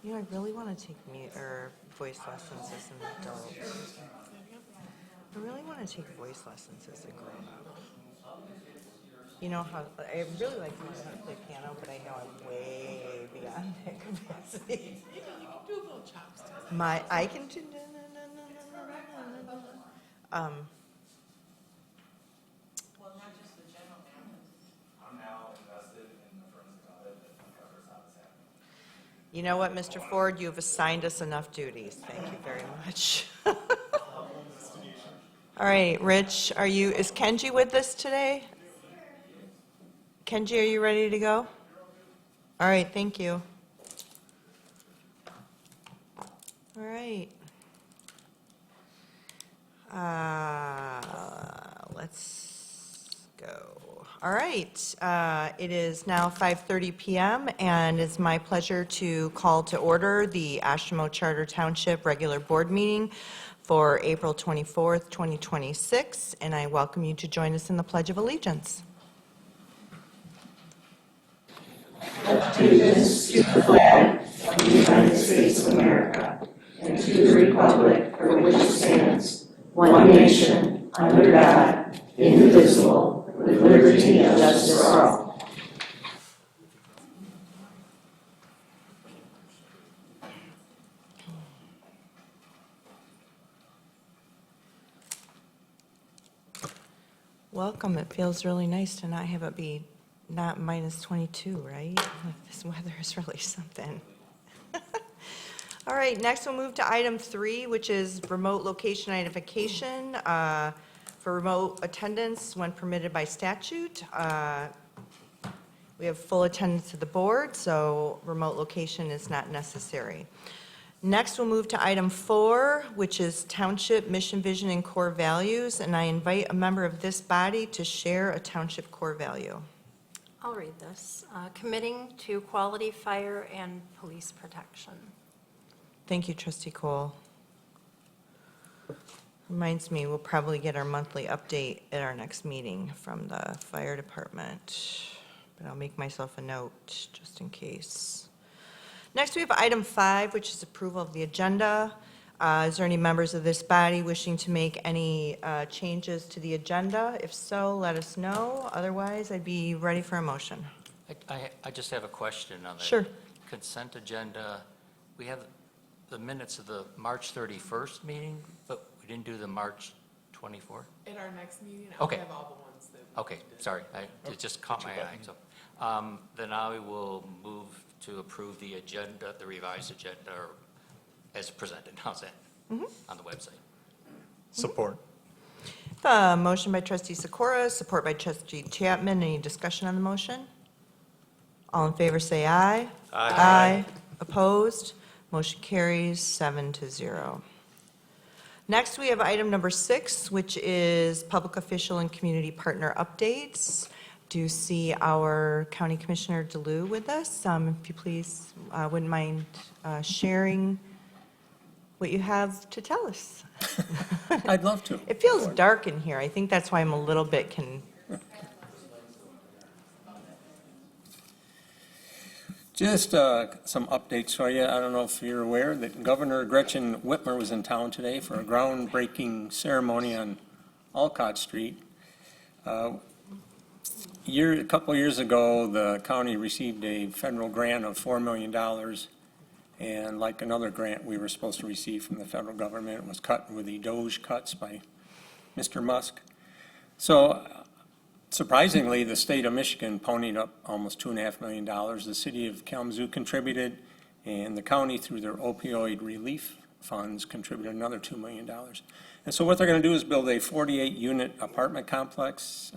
You know, I really want to take voice lessons as an adult. I really want to take voice lessons as a grown up. You know how I really like to learn how to play piano, but I know I'm way beyond that capacity. You can do a little chopstick. I can do. Um, Well, not just the general management. I'm now invested in the forensic audit that covers how this happened. you know what, Mr. Ford, you have assigned us enough duties. Thank you very much. All right, Rich, is Kenji with us today? Kenji, are you ready to go? All right, thank you. All right. Let's go. All right. It is now 5:30 p.m. and it's my pleasure to call to order the Ashimo Charter Township regular board meeting for April 24th, 2026, and I welcome you to join us in the Pledge of Allegiance. Allegiance to the flag of the United States of America and to the republic for which it stands, one nation, under God, indivisible, with liberty and justice for all. Welcome. It feels really nice to not have it be not minus 22, right? This weather is really something. All right, next we'll move to item 3, which is remote location identification for remote attendance when permitted by statute. We have full attendance at the board, so remote location is not necessary. Next, we'll move to item 4, which is township mission, vision, and core values, and I invite a member of this body to share a township core value. I'll read this. Committing to quality fire and police protection. Thank you, Trustee Cole. Reminds me, we'll probably get our monthly update at our next meeting from the fire department, but I'll make myself a note just in case. Next, we have item 5, which is approval of the agenda. Is there any members of this body wishing to make any changes to the agenda? If so, let us know. Otherwise, I'd be ready for a motion. I just have a question on the Sure. consent agenda. We have the minutes of the March 31st meeting, but we didn't do the March 24th? At our next meeting, I'll Okay. have all the ones that. Okay, sorry, it just caught my eye. So, then I will move to approve the agenda, the revised agenda, or as presented. How's that? On the website. Support. Motion by trustee Sikora, support by trustee Chapman. Any discussion on the motion? All in favor, say aye. Aye. Opposed? Motion carries 7-0. Next, we have item number 6, which is public official and community partner updates. Do you see our County Commissioner DeLu with us? If you please wouldn't mind sharing what you have to tell us. I'd love to. It feels dark in here. I think that's why I'm a little bit Just some updates for you. I don't know if you're aware that Governor Gretchen Whitmer was in town today for a groundbreaking ceremony on Alcott Street. A couple years ago, the county received a federal grant of $4 million, and like another grant we were supposed to receive from the federal government, it was cut with the DOGE cuts by Mr. Musk. So surprisingly, the state of Michigan ponied up almost $2.5 million. The city of Kalamazoo contributed, and the county, through their opioid relief funds, contributed another $2 million. And so what they're going to do is build a 48-unit apartment complex.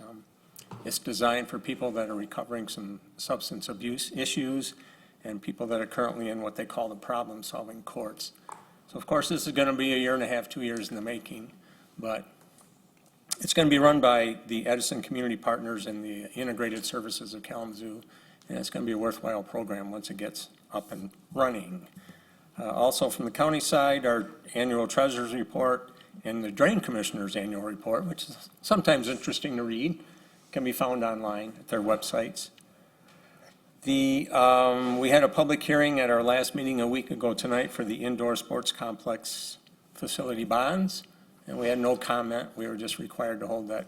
It's designed for people that are recovering some substance abuse issues and people that are currently in what they call the problem-solving courts. So, of course, this is going to be a year and a half, 2 years in the making, but it's going to be run by the Edison Community Partners and the Integrated Services of Kalamazoo, and it's going to be a worthwhile program once it gets up and running. Also from the county side, our annual treasurer's report and the Drain Commissioner's annual report, which is sometimes interesting to read, can be found online at their websites. We had a public hearing at our last meeting a week ago tonight for the indoor sports complex facility bonds, and we had no comment. We were just required to hold that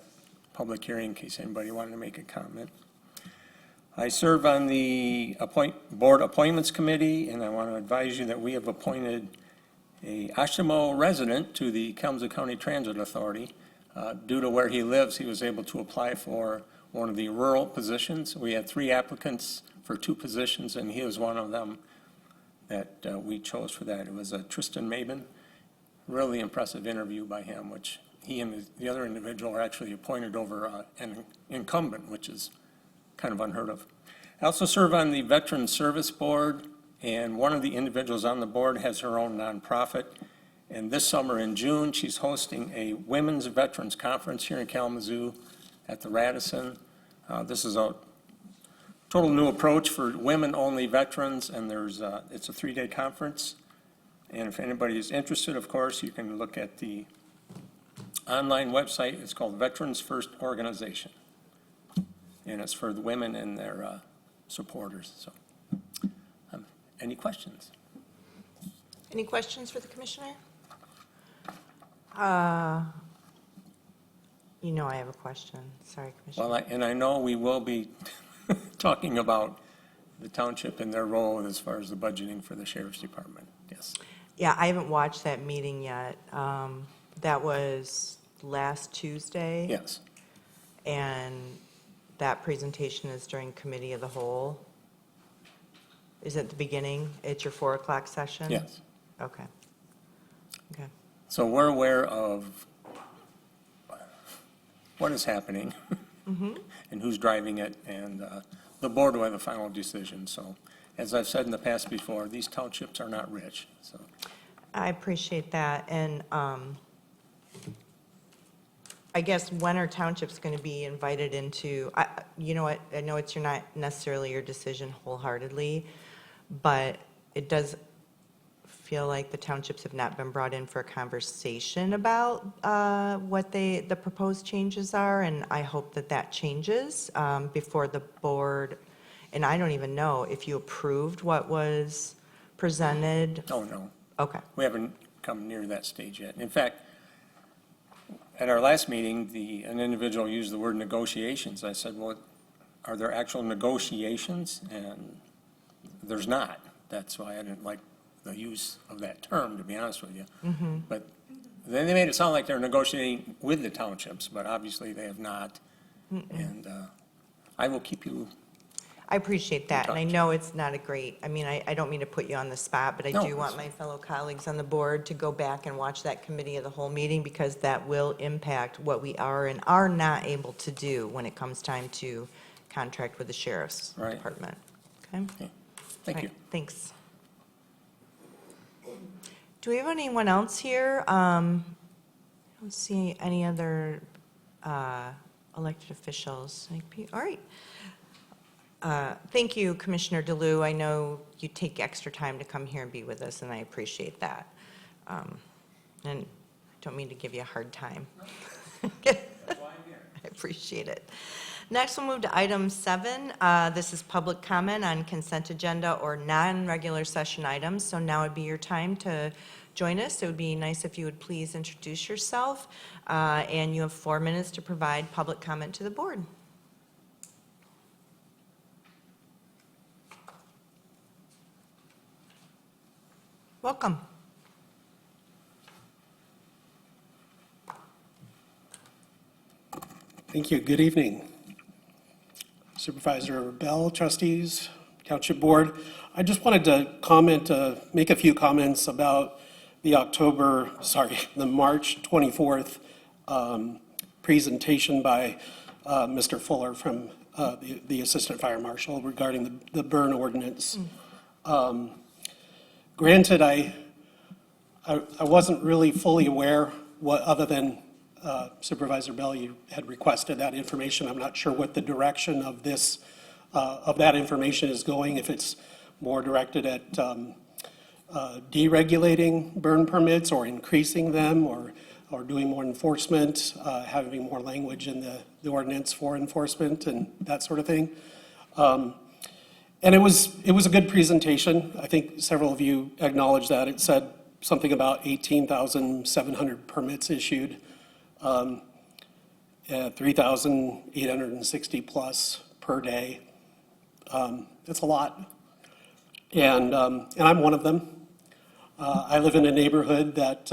public hearing in case anybody wanted to make a comment. I serve on the Board Appointments Committee, and I want to advise you that we have appointed a Ashimo resident to the Kalamazoo County Transit Authority. Due to where he lives, he was able to apply for one of the rural positions. We had 3 applicants for 2 positions, and he was one of them that we chose for that. It was Tristan Mabin. Really impressive interview by him, which he and the other individual are actually appointed over an incumbent, which is kind of unheard of. I also serve on the Veteran Service Board, and one of the individuals on the board has her own nonprofit. And this summer in June, she's hosting a Women's Veterans Conference here in Kalamazoo at the Radisson. This is a total new approach for women-only veterans, and it's a 3-day conference. And if anybody is interested, of course, you can look at the online website. It's called Veterans First Organization. And it's for the women and their supporters. So, any questions? Any questions for the commissioner? You know I have a question. Sorry, Commissioner. Well, and I know we will be talking about the township and their role as far as the budgeting for the sheriff's department. Yes. Yeah, I haven't watched that meeting yet. That was last Tuesday. Yes. And that presentation is during Committee of the Whole. Is it the beginning? It's your 4 o'clock session? Yes. Okay. Okay. So we're aware of what is happening and who's driving it, and the board will have the final decision. So as I've said in the past before, these townships are not rich, so. I appreciate that. And I guess when are townships going to be invited into, you know what, I know it's not necessarily your decision wholeheartedly, but it does feel like the townships have not been brought in for a conversation about what the proposed changes are, and I hope that that changes before the board. And I don't even know if you approved what was presented. Oh, no. Okay. We haven't come near that stage yet. In fact, at our last meeting, an individual used the word negotiations. I said, well, are there actual negotiations? And there's not. That's why I didn't like the use of that term, to be honest with you. But then they made it sound like they're negotiating with the townships, but obviously they have not. And I will keep you. I appreciate that, and I know it's not a great, I mean, I don't mean to put you on the spot, but I No, do want it's- my fellow colleagues on the board to go back and watch that Committee of the Whole meeting, because that will impact what we are and are not able to do when it comes time to contract with the sheriff's Right. department. Okay? Thank All you. right, thanks. Do we have anyone else here? I don't see any other elected officials. All right. Thank you, Commissioner DeLue. I know you take extra time to come here and be with us, and I appreciate that. And I don't mean to give you a hard time. I appreciate it. Next, we'll move to item 7. This is public comment on consent agenda or non-regular session items. So now would be your time to join us. It would be nice if you would please introduce yourself, and you have 4 minutes to provide public comment to the board. Welcome. Thank you. Good evening. Supervisor Bell, trustees, Township Board. I just wanted to make a few comments about the March 24th presentation by Mr. Fuller from the Assistant Fire Marshal regarding the burn ordinance. Granted, I wasn't really fully aware what, other than Supervisor Bell, you had requested that information. I'm not sure what the direction of this, of that information is going, if it's more directed at deregulating burn permits or increasing them, or doing more enforcement, having more language in the ordinance for enforcement and that sort of thing. And it was a good presentation. I think several of you acknowledged that. It said something about 18,700 permits issued, 3,860 plus per day. It's a lot. And I'm one of them. I live in a neighborhood that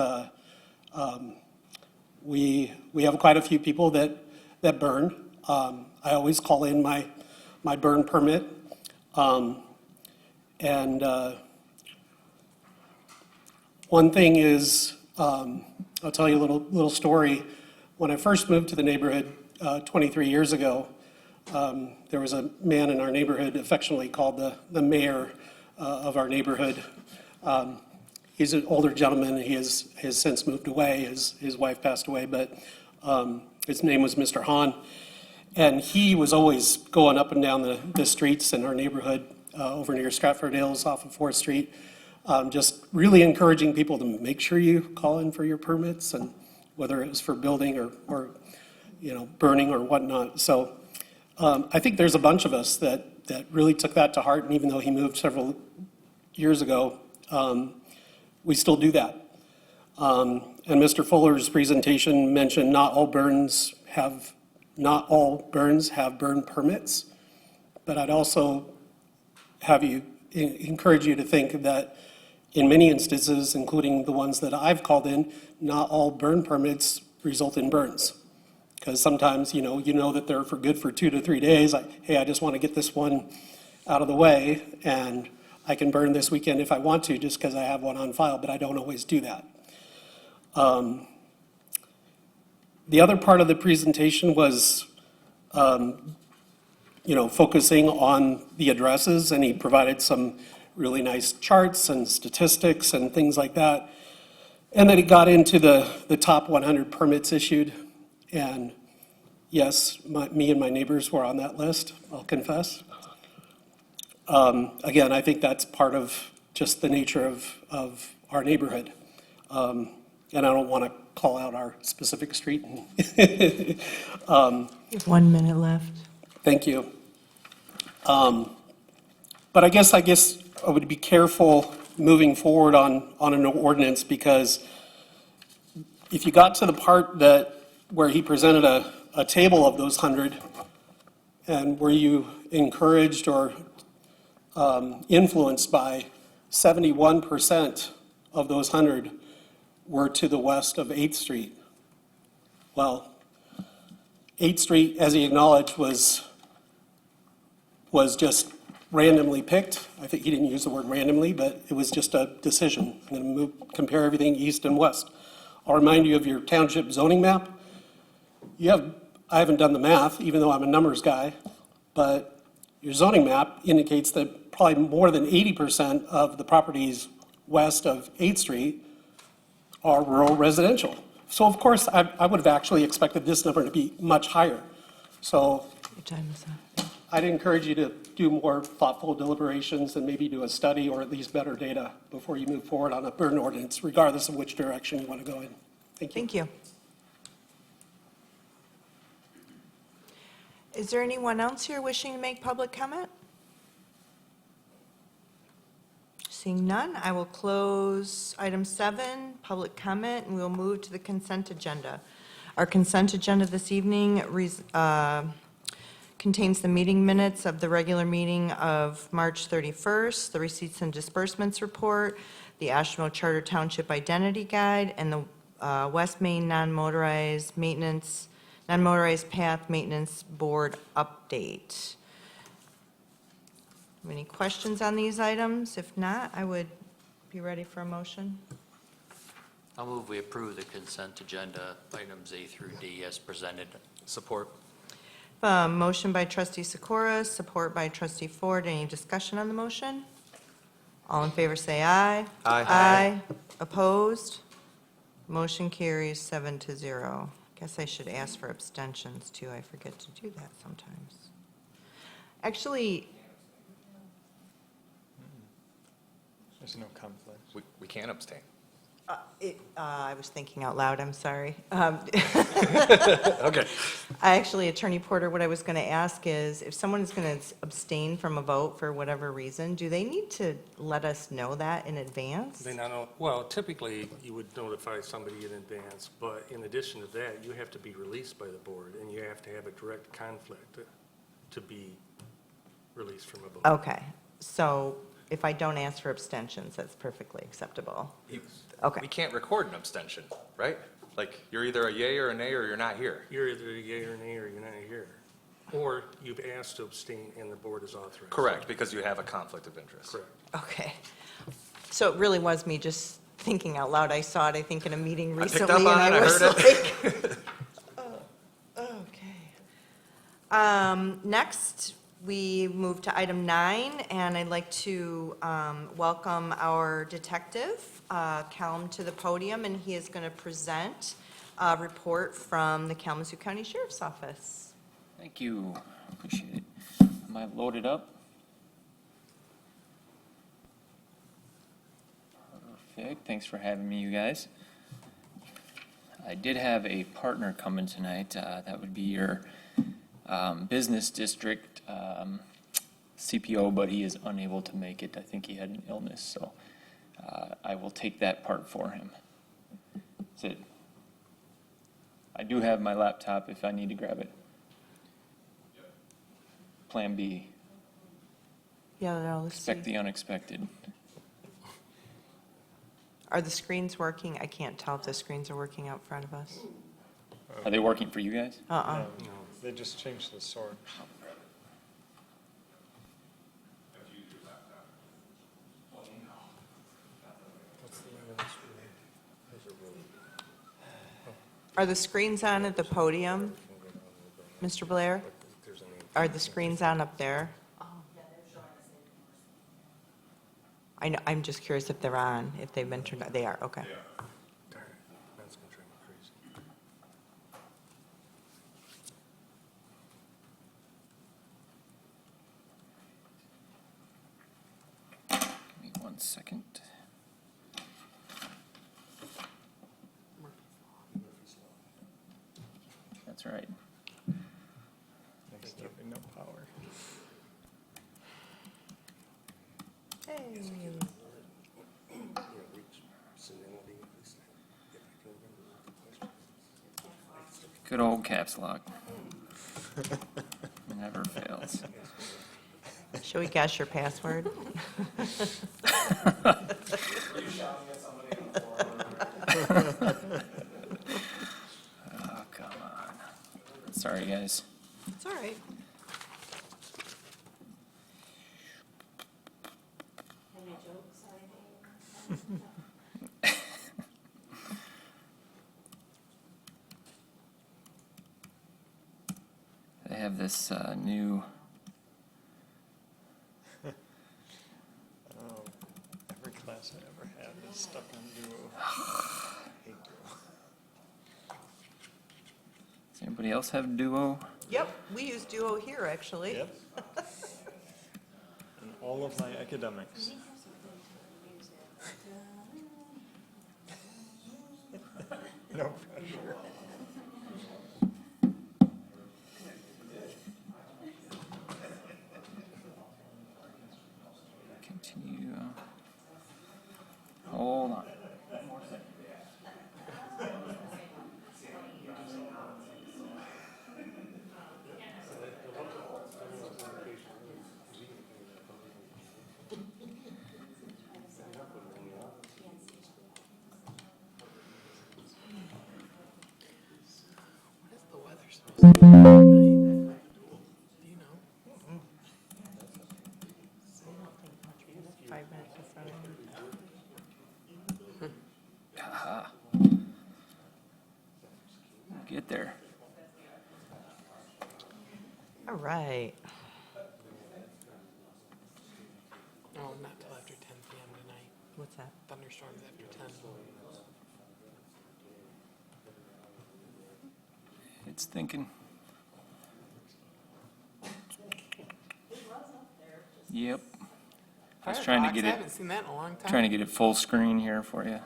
we have quite a few people that burn. I always call in my burn permit. One thing is, I'll tell you a little story. When I first moved to the neighborhood 23 years ago, there was a man in our neighborhood affectionately called the mayor of our neighborhood. He's an older gentleman. He has since moved away. His wife passed away, but his name was Mr. Hahn. And he was always going up and down the streets in our neighborhood over near Stratford Hills off of 4th Street, just really encouraging people to make sure you call in for your permits, and whether it was for building or burning or whatnot. So I think there's a bunch of us that really took that to heart, and even though he moved several years ago, we still do that. And Mr. Fuller's presentation mentioned not all burns have burn permits, but I'd also encourage you to think that in many instances, including the ones that I've called in, not all burn permits result in burns. Because sometimes, you know that they're good for 2 to 3 days. Hey, I just want to get this one out of the way, and I can burn this weekend if I want to, just because I have one on file, but I don't always do that. The other part of the presentation was, focusing on the addresses, and he provided some really nice charts and statistics and things like that. And then he got into the top 100 permits issued. And yes, me and my neighbors were on that list, I'll confess. Again, I think that's part of just the nature of our neighborhood. And I don't want to call out our specific street. You have 1 minute left. Thank you. But I guess I would be careful moving forward on an ordinance, because if you got to the part where he presented a table of those 100, and were you encouraged or influenced by 71% of those 100 were to the west of 8th Street. Well, 8th Street, as he acknowledged, was just randomly picked. I think he didn't use the word randomly, but it was just a decision. I'm going to compare everything east and west. I'll remind you of your township zoning map. I haven't done the math, even though I'm a numbers guy, but your zoning map indicates that probably more than 80% of the properties west of 8th Street are rural residential. So of course, I would have actually expected this number to be much higher. So Your time is up. I'd encourage you to do more thoughtful deliberations and maybe do a study or at least better data before you move forward on a burn ordinance, regardless of which direction you want to go in. Thank you. Thank you. Is there anyone else here wishing to make public comment? Seeing none, I will close item 7, public comment, and we'll move to the consent agenda. Our consent agenda this evening contains the meeting minutes of the regular meeting of March 31st, the receipts and disbursements report, the Asheville Charter Township Identity Guide, and the West Main non-motorized path maintenance board update. Any questions on these items? If not, I would be ready for a motion. I'll move we approve the consent agenda, items A through D as presented. Support. Motion by trustee Sikora, support by trustee Ford. Any discussion on the motion? All in favor say aye. Aye. Aye. Opposed? Motion carries 7-0. Guess I should ask for abstentions too. I forget to do that sometimes. Actually, There's no conflict. We can abstain. I was thinking out loud, I'm sorry. Okay. Actually, Attorney Porter, what I was going to ask is, if someone is going to abstain from a vote for whatever reason, do they need to let us know that in advance? They not, well, typically, you would notify somebody in advance, but in addition to that, you have to be released by the board, and you have to have a direct conflict to be released from a vote. Okay, so if I don't ask for abstentions, that's perfectly acceptable? We Okay, can't record an abstention, right? Like, you're either a yay or a nay, or you're not here. You're either a yea or nay, or you're not here. Or you've asked to abstain, and the board is authorized. Correct, because you have a conflict of interest. Correct. okay. So it really was me just thinking out loud. I saw it, I think, in a meeting I picked recently. up on and it, I was heard it. like, okay. Next, we move to item 9, and I'd like to welcome our detective, Callum, to the podium, and he is going to present a report from the Kalamazoo County Sheriff's Office. Thank you, appreciate it. Am I loaded up? Perfect, thanks for having me, you guys. I did have a partner coming tonight, that would be your business district CPO, but he is unable to make it. I think he had an illness, so I will take that part for him. That's it. I do have my laptop if I need to grab it. Plan B, Yeah, no, let's expect see. the unexpected. Are the screens working? I can't tell if the screens are working out front of us. Are they working for you guys? Uh-uh. No, they just changed the source. Are the screens on at the podium, Mr. Blair? Are the screens on up there? I know, I'm just curious if they're on, if they've been turned on. They are, okay. Darn it, that's gonna drive me crazy. Give me 1 second. That's right. No power. Good old caps lock. Never fails. Shall we guess your password? Oh, come on. Sorry, guys. It's all right. Any jokes or anything? They have this new, Every class I ever had is stuck on Duo. Hate Duo. does anybody else have Duo? Yep, we use Duo here, actually. Yep. And all of my academics. No pressure. Continue. Hold on. What is the weather supposed to be tonight? Do you know? 5 minutes in front of you. Aha. Get there. All right. No, not till after 10 p.m. tonight. What's that? Thunderstorms after 10. It's thinking. Yep. I was trying to Firefox, get I it, haven't seen that in a long time. trying to get it full screen here for you.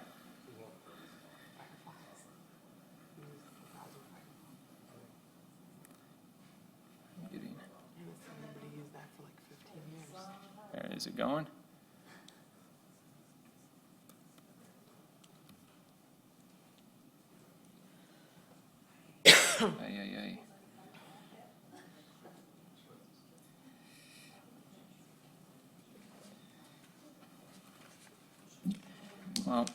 Is it going? Ay, ay, ay. Well.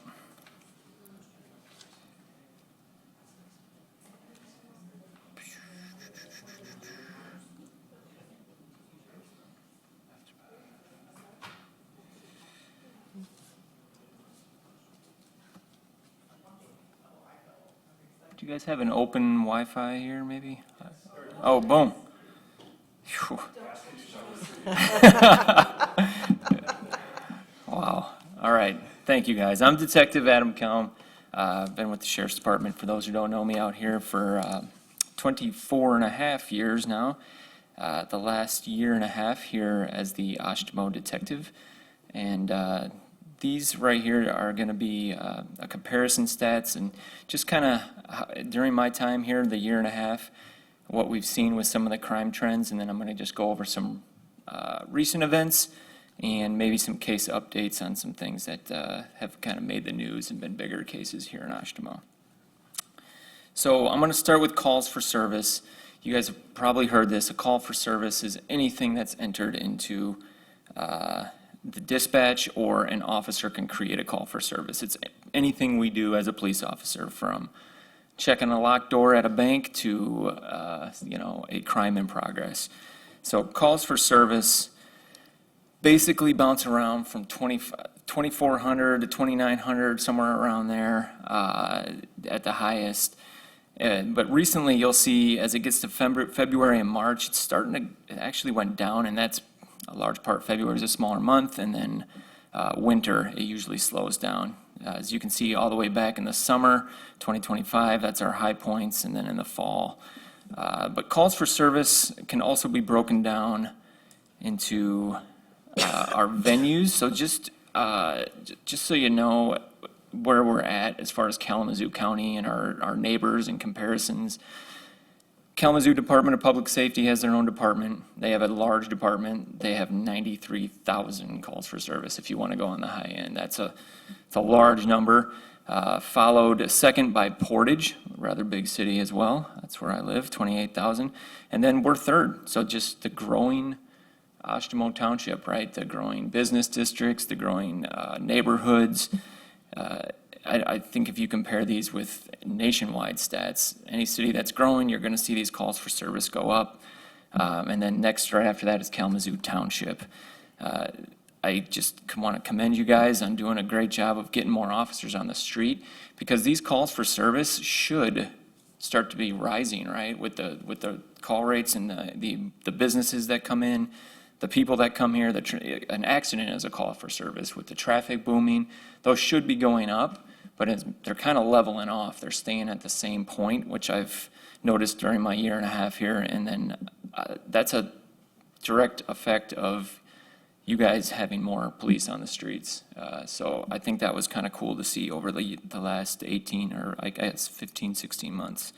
Do you guys have an open Wi-Fi here, maybe? Oh, boom. Phew. Wow. All right. Thank you, guys. I'm Detective Adam Kelm. I've been with the Sheriff's Department, for those who don't know me, out here for 24 and a half years now. The last year and a half here as the Oshtemo detective. And these right here are going to be a comparison stats and just kind of during my time here, the year and a half, what we've seen with some of the crime trends, and then I'm going to just go over some recent events and maybe some case updates on some things that have kind of made the news and been bigger cases here in Oshtemo. So I'm going to start with calls for service. You guys have probably heard this. A call for service is anything that's entered into the dispatch, or an officer can create a call for service. It's anything we do as a police officer, from checking a locked door at a bank to, a crime in progress. So calls for service basically bounce around from 2,400 to 2,900, somewhere around there at the highest. But recently you'll see as it gets to February and March, it actually went down, and that's a large part. February is a smaller month, and then winter, it usually slows down. As you can see, all the way back in the summer, 2025, that's our high points, and then in the fall. But calls for service can also be broken down into our venues. So just so you know where we're at as far as Kalamazoo County and our neighbors and comparisons, Kalamazoo Department of Public Safety has their own department. They have a large department. They have 93,000 calls for service if you want to go on the high end. It's a large number, followed second by Portage, a rather big city as well. That's where I live, 28,000. And then we're third, so just the growing Oshtemo Township, right? The growing business districts, the growing neighborhoods. I think if you compare these with nationwide stats, any city that's growing, you're going to see these calls for service go up. And then next, right after that, is Kalamazoo Township. I just want to commend you guys on doing a great job of getting more officers on the street, because these calls for service should start to be rising, right? With the call rates and the businesses that come in, the people that come here. An accident is a call for service. With the traffic booming, those should be going up. But they're kind of leveling off. They're staying at the same point, which I've noticed during my year and a half here. And then that's a direct effect of you guys having more police on the streets. So I think that was kind of cool to see over the last 18 or I guess 15, 16 months.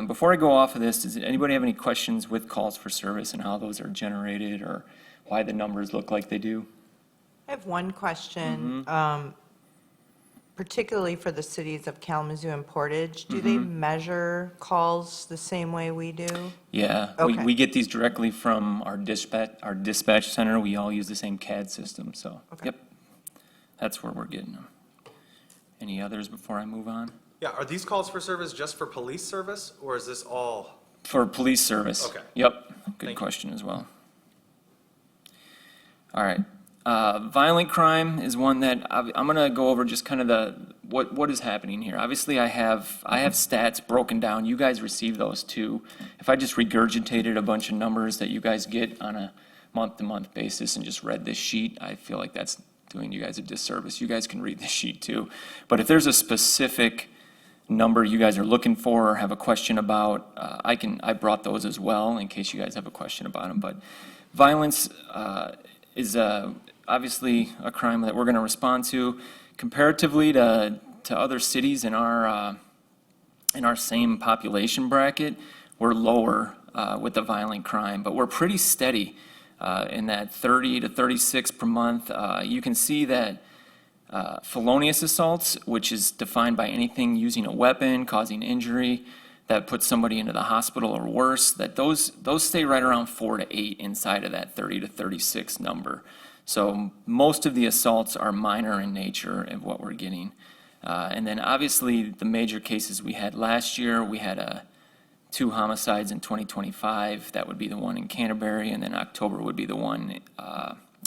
Before I go off of this, does anybody have any questions with calls for service and how those are generated, or why the numbers look like they do? I have one question. Particularly for the cities of Kalamazoo and Portage, do they measure calls the same way we do? Yeah, Okay. we get these directly from our dispatch center. We all use the same CAD system, so, Okay. yep. That's where we're getting them. Any others before I move on? Yeah, are these calls for service just for police service, or is this all? For police service. Okay. Yep, good Thank you. question as well. All right. Violent crime is one that I'm going to go over just kind of what is happening here. Obviously, I have stats broken down. You guys receive those too. If I just regurgitated a bunch of numbers that you guys get on a month-to-month basis and just read this sheet, I feel like that's doing you guys a disservice. You guys can read this sheet too. But if there's a specific number you guys are looking for or have a question about, I brought those as well in case you guys have a question about them. But violence is obviously a crime that we're going to respond to. Comparatively to other cities in our same population bracket, we're lower with the violent crime, but we're pretty steady. in that 30 to 36 per month. You can see that felonious assaults, which is defined by anything using a weapon, causing injury, that puts somebody into the hospital or worse, that those stay right around 4 to 8 inside of that 30 to 36 number. So most of the assaults are minor in nature of what we're getting. And then obviously the major cases we had last year, we had 2 homicides in 2025. That would be the one in Canterbury, and then October would be the one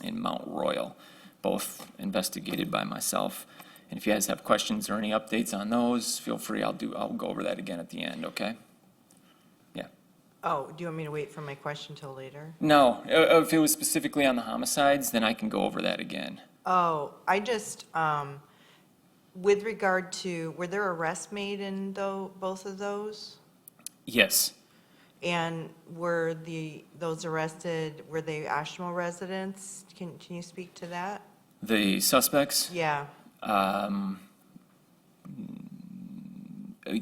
in Mount Royal, both investigated by myself. And if you guys have questions or any updates on those, feel free, I'll go over that again at the end, okay? Yeah. Oh, do you want me to wait for my question till later? No, if it was specifically on the homicides, then I can go over that again. Oh, I just, with regard to, were there arrests made in both of those? Yes, And were those arrested, were they Ashmore residents? Can you speak to that? the suspects, Yeah.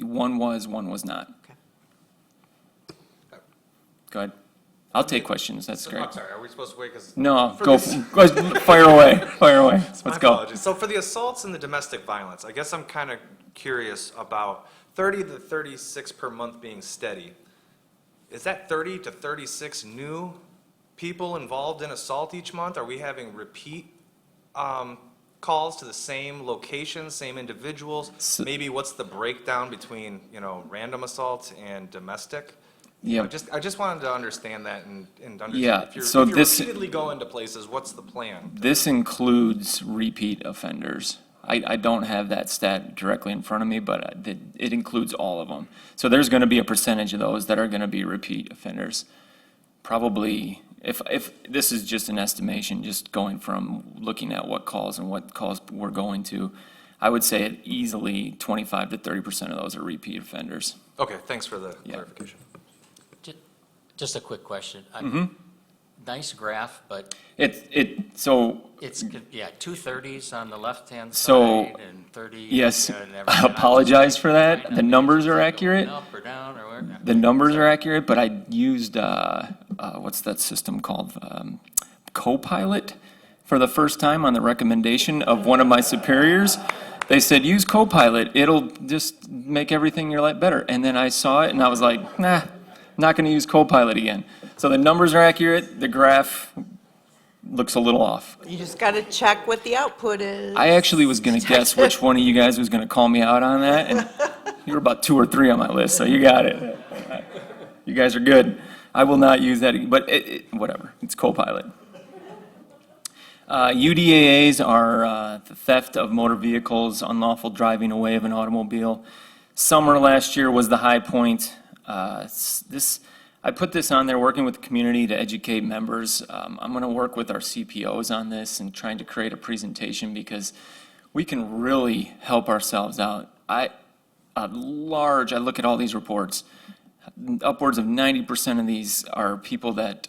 one was not. Okay. Go ahead. I'll take questions, that's So, great. I'm sorry, are we supposed to wait? 'Cause No, for go, this- fire away, fire away. My Let's go. apologies. So for the assaults and the domestic violence, I guess I'm kind of curious about 30 to 36 per month being steady. Is that 30 to 36 new people involved in assault each month? Are we having repeat calls to the same locations, same individuals? So- Maybe what's the breakdown between, random assault and domestic? Yeah. I just wanted to understand that and understand. Yeah, If you're so this- repeatedly going to places, what's the plan? This includes repeat offenders. I don't have that stat directly in front of me, but it includes all of them. So there's going to be a percentage of those that are going to be repeat offenders. Probably, if this is just an estimation, just going from looking at what calls we're going to, I would say easily 25 to 30% of those are repeat offenders. Okay, thanks for the Yeah. clarification. Just a quick question. Nice graph, but So, it's, yeah, 230s on the left-hand So, side and 30. yes, and everything. I apologize for that. Trying to The make numbers sure are it's going accurate. Up or down or where? The numbers are accurate, but I used, what's that system called? Copilot for the first time on the recommendation of one of my superiors. They said, use Copilot, it'll just make everything in your life better. And then I saw it and I was like, nah, not gonna use Copilot again. So the numbers are accurate, the graph looks a little off. You just got to check what the output is. I actually was gonna guess which one of you guys was gonna call me out on that, and you were about 2 or 3 on my list, so you got it. You guys are good. I will not use that, but whatever, it's Copilot. UDAAs are the theft of motor vehicles, unlawful driving away of an automobile. Summer last year was the high point. I put this on there, working with the community to educate members. I'm going to work with our CPOs on this and trying to create a presentation because we can really help ourselves out. I look at all these reports. Upwards of 90% of these are people that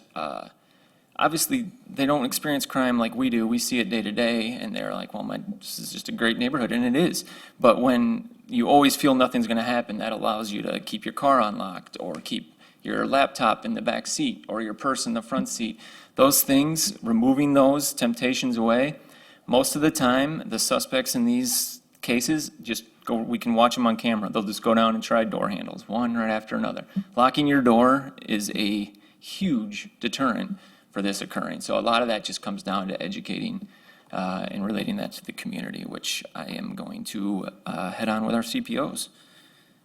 obviously they don't experience crime like we do. We see it day to day, and they're like, well, this is just a great neighborhood, and it is. But when you always feel nothing's going to happen, that allows you to keep your car unlocked or keep your laptop in the back seat or your purse in the front seat. Those things, removing those temptations away, most of the time, the suspects in these cases just go, we can watch them on camera. They'll just go down and try door handles, one right after another. Locking your door is a huge deterrent for this occurring. So a lot of that just comes down to educating and relating that to the community, which I am going to head on with our CPOs.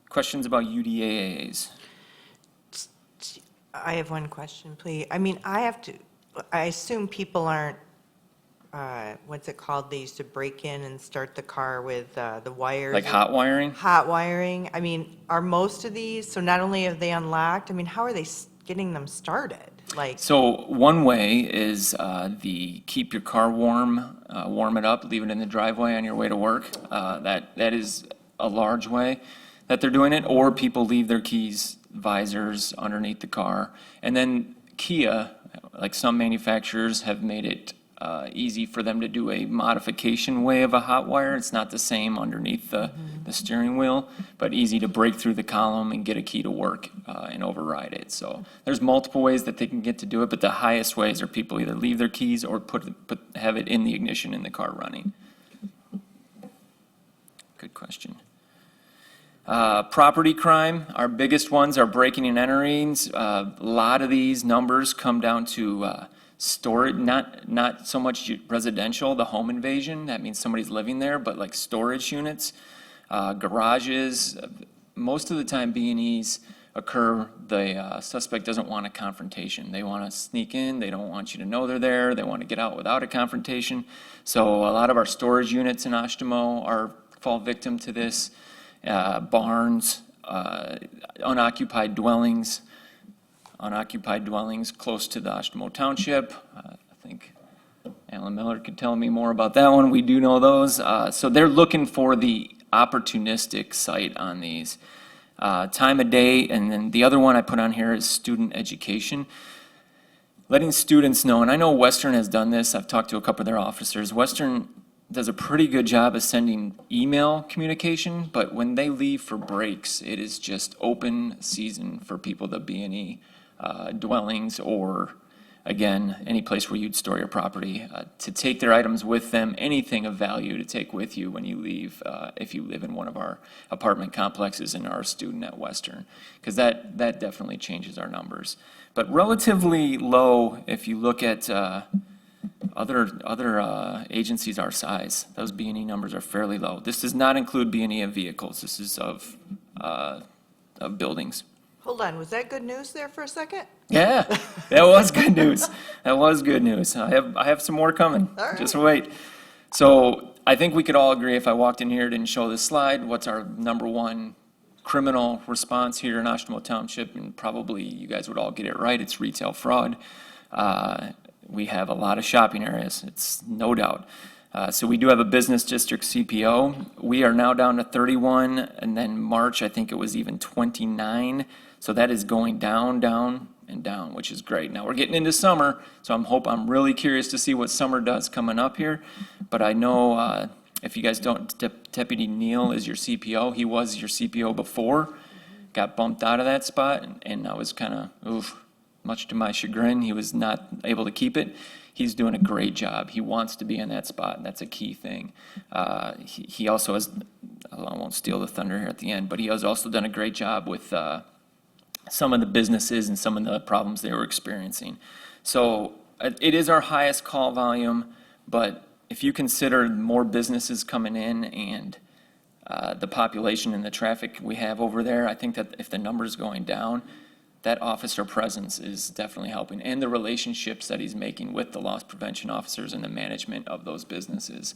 Questions about UDAAs? I have one question, please. I mean, I assume people aren't, what's it called? They used to break in and start the car with the wires. Like hot wiring? Hot wiring. I mean, are most of these, so not only have they unlocked, I mean, how are they getting them started? Like, So one way is the keep your car warm, warm it up, leave it in the driveway on your way to work. That is a large way that they're doing it, or people leave their keys, visors underneath the car. And then Kia, like some manufacturers, have made it easy for them to do a modification way of a hot wire. It's not the same underneath the steering wheel, but easy to break through the column and get a key to work and override it. So there's multiple ways that they can get to do it, but the highest ways are people either leave their keys or have it in the ignition in the car running. Good question. Property crime, our biggest ones are breaking and enterings. A lot of these numbers come down to storage, not so much residential, the home invasion, that means somebody's living there, but like storage units, garages. Most of the time B&Es occur, the suspect doesn't want a confrontation. They want to sneak in, they don't want you to know they're there, they want to get out without a confrontation. So a lot of our storage units in Oshtemo fall victim to this. Barns, unoccupied dwellings close to the Oshtemo Township. I think Alan Miller could tell me more about that one. We do know those. So they're looking for the opportunistic site on these. Time of day, and then the other one I put on here is student education. Letting students know, and I know Western has done this, I've talked to a couple of their officers. Western does a pretty good job of sending email communication, but when they leave for breaks, it is just open season for people to B&E dwellings or, again, any place where you'd store your property, to take their items with them, anything of value to take with you when you leave, if you live in one of our apartment complexes and are a student at Western, because that definitely changes our numbers. But relatively low if you look at other agencies our size. Those B&E numbers are fairly low. This does not include B&E of vehicles. This is of buildings. Hold on, was that good news there for a second? Yeah, that was good news. That was good news. I have some more coming. All right. Just wait. So I think we could all agree, if I walked in here and didn't show this slide, what's our number one criminal response here in Oshtemo Township? And probably you guys would all get it right. It's retail fraud. We have a lot of shopping areas, it's no doubt. So we do have a business district CPO. We are now down to 31, and then March, I think it was even 29. So that is going down, down, and down, which is great. Now we're getting into summer, so I'm really curious to see what summer does coming up here. But I know if you guys don't, Deputy Neal is your CPO. He was your CPO before, got bumped out of that spot, and I was kind of, oof. Much to my chagrin, he was not able to keep it. He's doing a great job. He wants to be in that spot, and that's a key thing. He also has, I won't steal the thunder here at the end, but he has also done a great job with some of the businesses and some of the problems they were experiencing. So it is our highest call volume, but if you consider more businesses coming in and the population and the traffic we have over there, I think that if the number's going down, that officer presence is definitely helping, and the relationships that he's making with the loss prevention officers and the management of those businesses.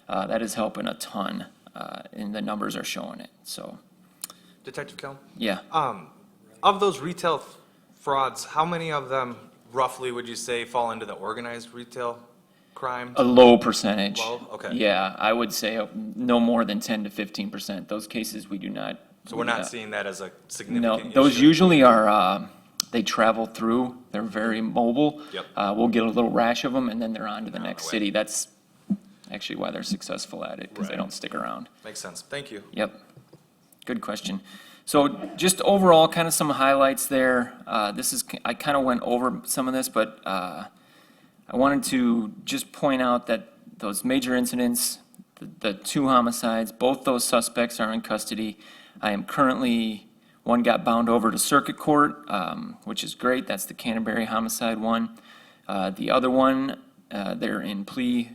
That is helping a ton, and the numbers are showing it, so. Detective Kell? Yeah. Of those retail frauds, how many of them roughly would you say fall into the organized retail crime? A low percentage. Low? Okay. Yeah, I would say no more than 10 to 15%. Those cases we do not. So we're not seeing that as a No, significant issue? those usually are, they travel through, they're very mobile. Yep. We'll get a little rash of them, and then they're on to the On the next way. city. That's actually why they're successful at it, because they Right. don't stick around. Makes sense. Thank you. Yep. Good question. So just overall, kind of some highlights there. I kind of went over some of this, but I wanted to just point out that those major incidents, the 2 homicides, both those suspects are in custody. I am currently, one got bound over to circuit court, which is great. That's the Canterbury homicide one. The other one, they're in plea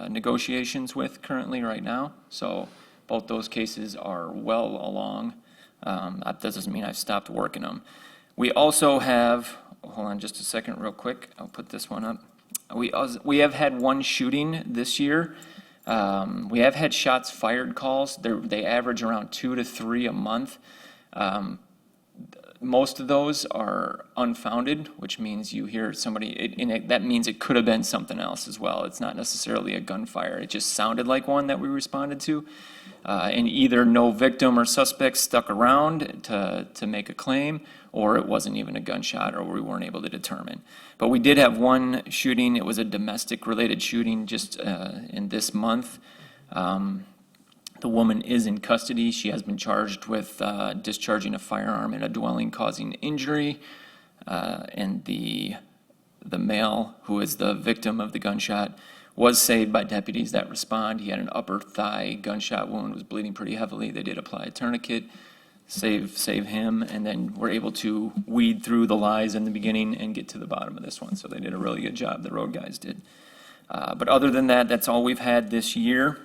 negotiations with currently right now. So both those cases are well along. That doesn't mean I've stopped working them. We also have, hold on just a second real quick. I'll put this one up. We have had one shooting this year. We have had shots fired calls. They average around 2 to 3 a month. most of those are unfounded, which means you hear somebody, that means it could have been something else as well. It's not necessarily a gunfire. It just sounded like one that we responded to. And either no victim or suspect stuck around to make a claim, or it wasn't even a gunshot, or we weren't able to determine. But we did have one shooting. It was a domestic-related shooting just in this month. The woman is in custody. She has been charged with discharging a firearm in a dwelling causing injury. And the male, who is the victim of the gunshot, was saved by deputies that respond. He had an upper thigh gunshot wound, was bleeding pretty heavily. They did apply a tourniquet, save him, and then were able to weed through the lies in the beginning and get to the bottom of this one. So they did a really good job, the road guys did. But other than that, that's all we've had this year.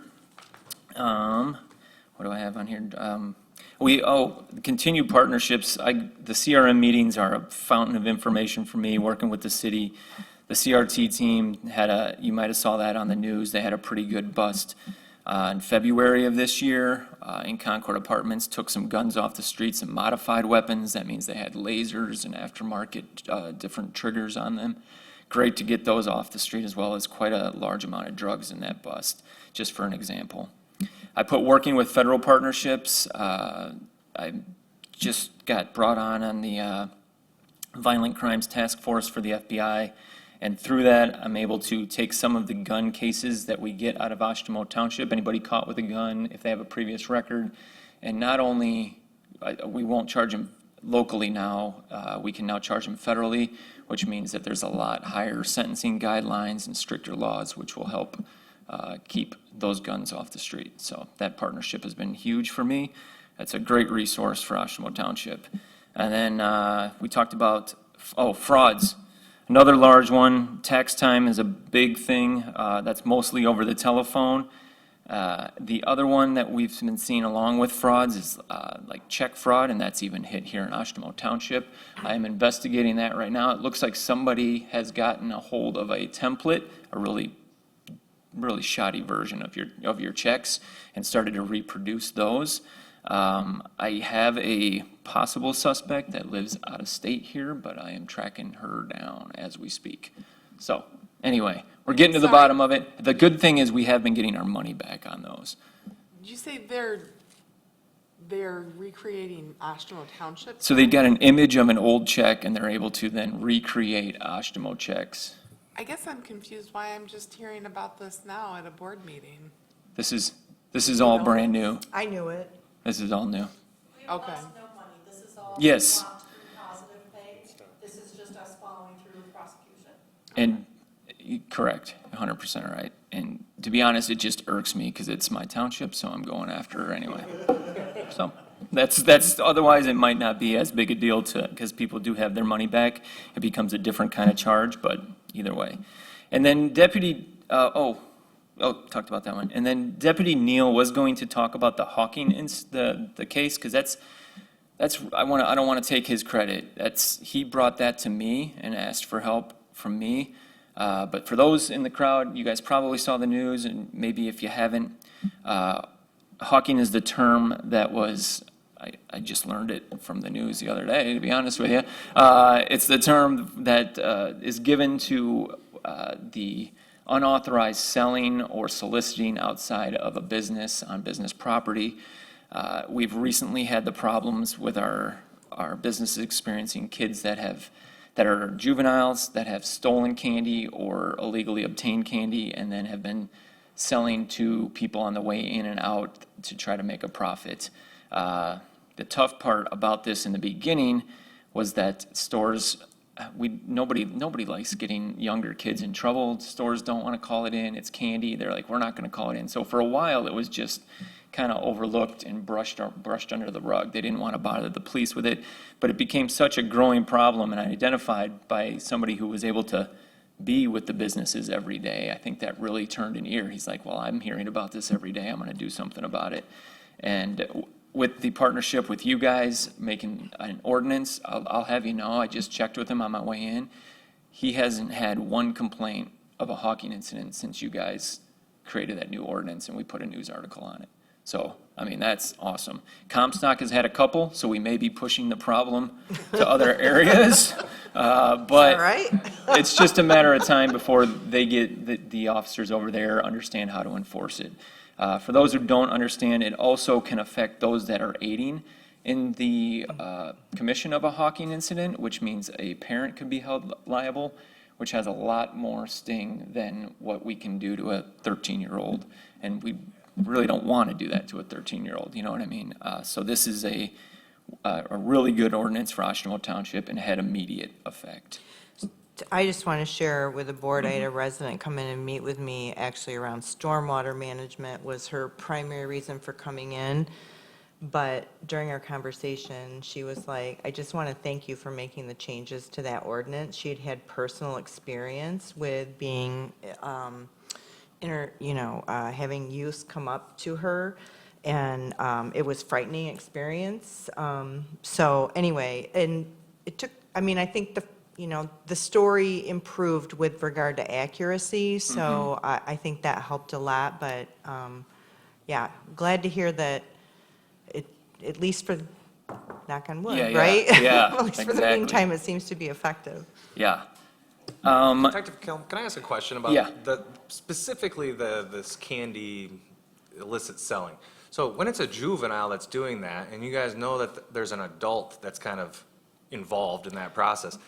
What do I have on here? Continued partnerships. The CRM meetings are a fountain of information for me, working with the city. The CRT team you might have saw that on the news. They had a pretty good bust in February of this year in Concord Apartments, took some guns off the streets, some modified weapons. That means they had lasers and aftermarket different triggers on them. Great to get those off the street, as well as quite a large amount of drugs in that bust, just for an example. I put working with federal partnerships. I just got brought on the Violent Crimes Task Force for the FBI. And through that, I'm able to take some of the gun cases that we get out of Oshtemo Township, anybody caught with a gun, if they have a previous record. And not only, we won't charge them locally now, we can now charge them federally, which means that there's a lot higher sentencing guidelines and stricter laws, which will help keep those guns off the street. So that partnership has been huge for me. That's a great resource for Oshtemo Township. And then we talked about, frauds. Another large one, tax time is a big thing. That's mostly over the telephone. The other one that we've been seeing along with frauds is like check fraud, and that's even hit here in Oshtemo Township. I am investigating that right now. It looks like somebody has gotten a hold of a template, a really shoddy version of your checks, and started to reproduce those. I have a possible suspect that lives out of state here, but I am tracking her down as we speak. So anyway, we're getting to the bottom of it. The good thing is we have been getting our money back on those. Did you say they're recreating Oshtemo Township? So they got an image of an old check, and they're able to then recreate Oshtemo checks. I guess I'm confused why I'm just hearing about this now at a board meeting. This is all brand new. I knew it. This is all new. We have Okay. lost no money. This is all Yes. locked through positive pay. This is just us following through with prosecution. And correct, 100% right. And to be honest, it just irks me because it's my township, so I'm going after her anyway. So that's otherwise it might not be as big a deal because people do have their money back. It becomes a different kind of charge, but either way. And then talked about that one. And then Deputy Neal was going to talk about the Hawking the case, because that's I don't want to take his credit. He brought that to me and asked for help from me. But for those in the crowd, you guys probably saw the news, and maybe if you haven't, Hawking is the term that was, I just learned it from the news the other day, to be honest with you. It's the term that is given to the unauthorized selling or soliciting outside of a business on business property. We've recently had the problems with our businesses experiencing kids that are juveniles that have stolen candy or illegally obtained candy and then have been selling to people on the way in and out to try to make a profit. The tough part about this in the beginning was that stores, nobody likes getting younger kids in trouble. Stores don't want to call it in. It's candy. They're like, we're not going to call it in. So for a while, it was just kind of overlooked and brushed under the rug. They didn't want to bother the police with it. But it became such a growing problem and identified by somebody who was able to be with the businesses every day. I think that really turned an ear. He's like, well, I'm hearing about this every day. I'm going to do something about it. And with the partnership with you guys making an ordinance, I'll have you know, I just checked with him on my way in. He hasn't had one complaint of a hawking incident since you guys created that new ordinance and we put a news article on it. So I mean, that's awesome. Comstock has had a couple, so we may be pushing the problem to other areas. But All right? it's just a matter of time before they get, the officers over there understand how to enforce it. For those who don't understand, it also can affect those that are aiding in the commission of a hawking incident, which means a parent could be held liable, which has a lot more sting than what we can do to a 13-year-old. And we really don't want to do that to a 13-year-old, you know what I mean? So this is a really good ordinance for Oshkosh Township and had immediate effect. I just want to share with the board, I had a resident come in and meet with me actually around stormwater management was her primary reason for coming in. But during our conversation, she was like, I just want to thank you for making the changes to that ordinance. She had had personal experience with being, having youth come up to her, and it was frightening experience. So anyway, and it took, I think the story improved with regard to accuracy, so I think that helped a lot, but yeah, glad to hear that at least for, knock on wood, Yeah, yeah, right? yeah, At least for the exactly. meantime, it seems to be effective. Yeah. Detective Kelm, can I ask a question about Yeah. specifically this candy illicit selling? So when it's a juvenile that's doing that, and you guys know that there's an adult that's kind of involved in that process,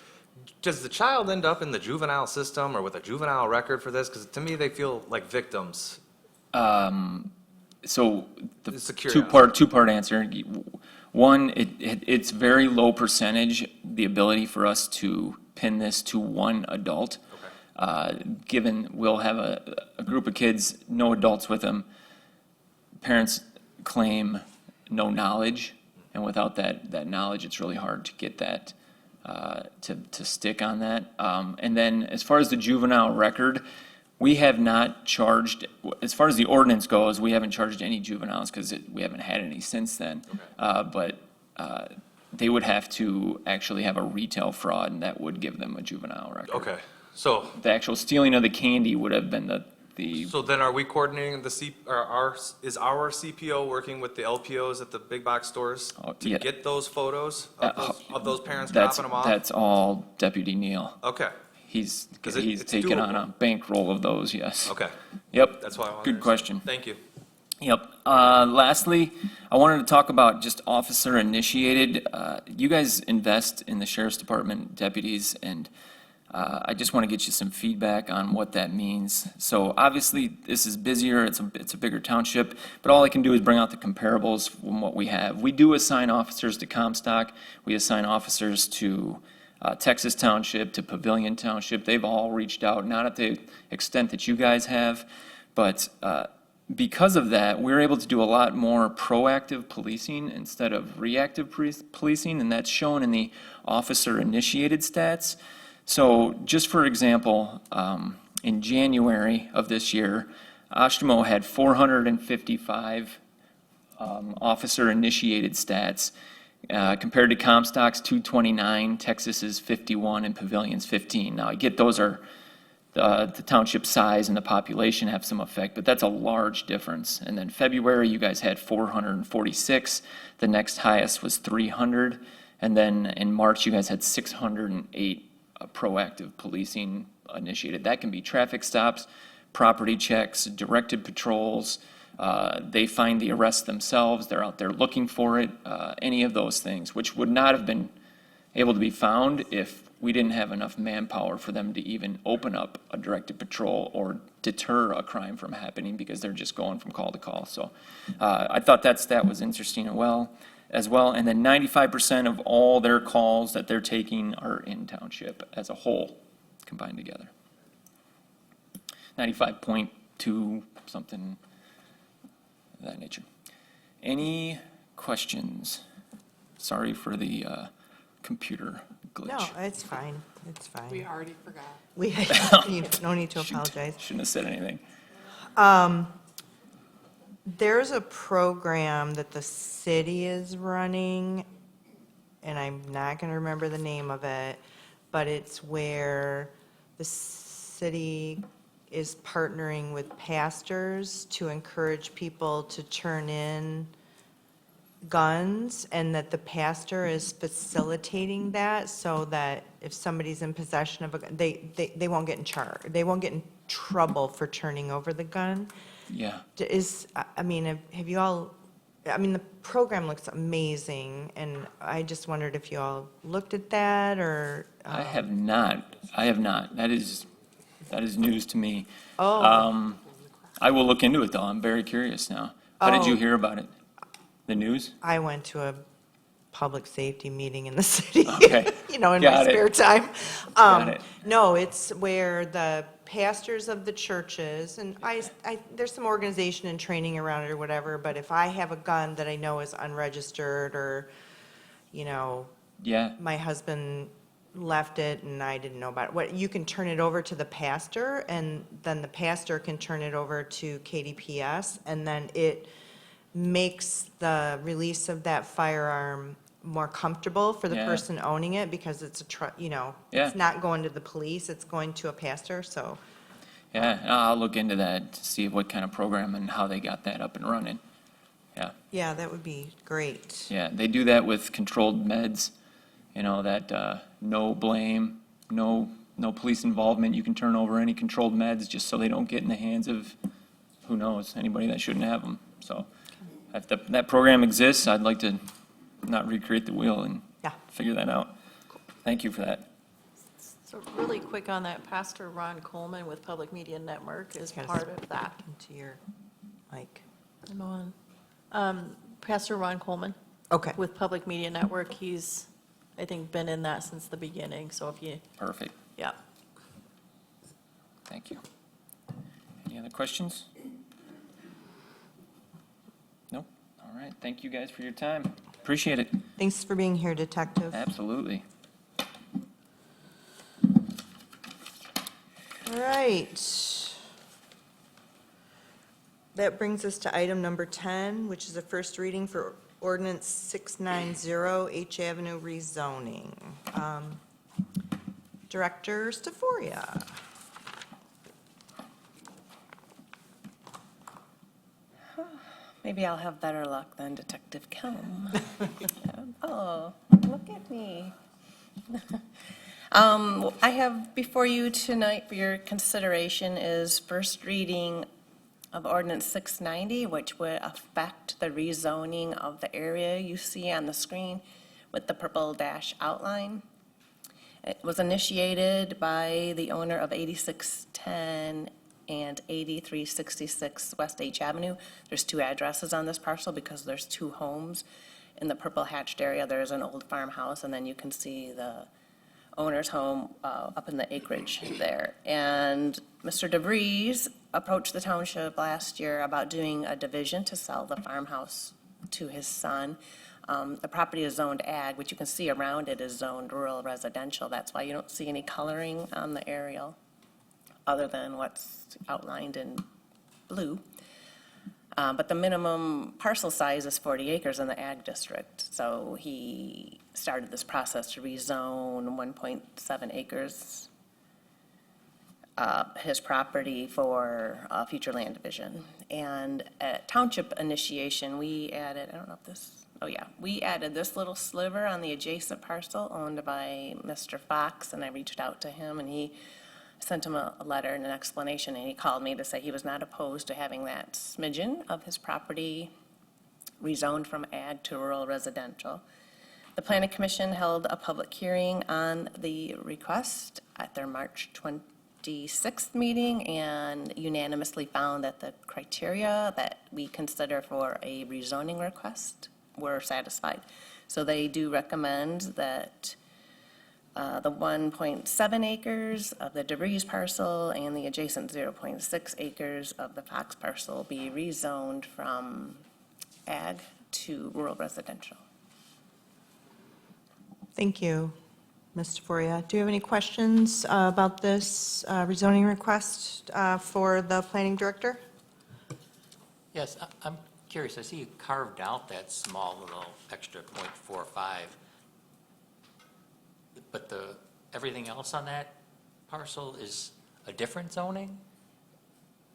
does the child end up in the juvenile system or with a juvenile record for this? Because to me, they feel like victims. So It's a the two-part answer. One, it's very low percentage, the ability for us to pin this to one adult. Given we'll have a group of kids, no adults with them, parents claim no knowledge, and without that knowledge, it's really hard to get that, to stick on that. And then as far as the juvenile record, we have not charged, as far as the ordinance goes, we haven't charged any juveniles because we haven't had any since then. But they would have to actually have a retail fraud, and that would give them a juvenile record. Okay, so, The actual stealing of the candy would have been the so then are we coordinating is our CPO working with the LPOs at the big box stores to yeah. get those photos of those parents that's dropping them off? that's all Deputy Neal. Okay, He's 'Cause he's it's taken on doable. a bankroll of those, yes. okay, Yep. that's why I wanted to Good understand. question. Thank you. Yep. Lastly, I wanted to talk about just officer initiated. You guys invest in the sheriff's department deputies, and I just want to get you some feedback on what that means. So obviously, this is busier, it's a bigger township, but all I can do is bring out the comparables from what we have. We do assign officers to Comstock, we assign officers to Texas Township, to Pavilion Township. They've all reached out, not at the extent that you guys have, but because of that, we're able to do a lot more proactive policing instead of reactive policing, and that's shown in the officer-initiated stats. So just for example, in January of this year, Oshtemo had 455 officer-initiated stats, compared to Comstock's 229, Texas's 51, and Pavilion's 15. Now, I get those are the township size and the population have some effect, but that's a large difference. And then February, you guys had 446. The next highest was 300. And then in March, you guys had 608 proactive policing initiated. That can be traffic stops, property checks, directed patrols. They find the arrest themselves. They're out there looking for it. Any of those things, which would not have been able to be found if we didn't have enough manpower for them to even open up a directed patrol or deter a crime from happening because they're just going from call to call. So I thought that stat was interesting as well. And then 95% of all their calls that they're taking are in township as a whole, combined together. 95.2 something of that nature. Any questions? Sorry for the computer glitch. No, it's fine, it's fine. We already forgot. We, no need to Shoot. apologize. Shouldn't have said anything. There's a program that the city is running, and I'm not going to remember the name of it, but it's where the city is partnering with pastors to encourage people to turn in guns, and that the pastor is facilitating that so that if somebody's in possession of a gun, they won't get in charge, they won't get in trouble for turning over the gun. Yeah. I mean, have you all, I mean, the program looks amazing, and I just wondered if you all looked at that, or? I have not. That is news to me. Oh, I will look into it, though. I'm very curious now. How did you Oh. hear about it? The news? I went to a public safety meeting in the city, Okay. in my Got it. spare time. Got it. No, it's where the pastors of the churches, and there's some organization and training around it or whatever, but if I have a gun that I know is unregistered, or, Yeah. my husband left it and I didn't know about it, you can turn it over to the pastor, and then the pastor can turn it over to KDPS, and then it makes the release of that firearm more comfortable for the Yeah. person owning it, because it's Yeah. it's not going to the police, it's going to a pastor, so. Yeah, I'll look into that to see what kind of program and how they got that up and running. Yeah. Yeah, that would be great. Yeah, they do that with controlled meds, that no blame, no police involvement. You can turn over any controlled meds just so they don't get in the hands of, who knows, anybody that shouldn't have them. So if that program exists, I'd like to not recreate the wheel and Yeah. figure that out. Thank you for that. So really quick on that, Pastor Ron Coleman with Public Media Network is Gotta part of that. Into your mic. I'm on. Pastor Ron Coleman Okay. with Public Media Network, he's, I think, been in that since the beginning, so if you, Perfect. yeah. Thank you. Any other questions? Nope. All right. Thank you guys for your time. Appreciate it. Thanks for being here, Detective. Absolutely. All right. That brings us to item number 10, which is a first reading for ordinance 690, H Avenue rezoning. Director Staforia. Maybe I'll have better luck than Detective Kelm. Oh, look at me. I have before you tonight for your consideration is first reading of ordinance 690, which would affect the rezoning of the area you see on the screen with the purple dash outline. It was initiated by the owner of 8610 and 8366 West H Avenue. There's two addresses on this parcel because there's two homes. In the purple hatched area, there's an old farmhouse, and then you can see the owner's home up in the acreage there. And Mr. DeVries approached the township last year about doing a division to sell the farmhouse to his son. The property is zoned ag, which you can see around it is zoned rural residential. That's why you don't see any coloring on the aerial other than what's outlined in blue. But the minimum parcel size is 40 acres in the ag district. So he started this process to rezone 1.7 acres, his property for future land division. And at township initiation, we added, I don't know if this, we added this little sliver on the adjacent parcel owned by Mr. Fox, and I reached out to him, and he sent him a letter and an explanation, and he called me to say he was not opposed to having that smidgen of his property rezoned from ag to rural residential. The Planning Commission held a public hearing on the request at their March 26th meeting and unanimously found that the criteria that we consider for a rezoning request were satisfied. So they do recommend that the 1.7 acres of the DeVries parcel and the adjacent 0.6 acres of the Fox parcel be rezoned from ag to rural residential. Thank you, Ms. Staforia. Do you have any questions about this rezoning request for the planning director? Yes, I'm curious. I see you carved out that small little extra .45. But everything else on that parcel is a different zoning?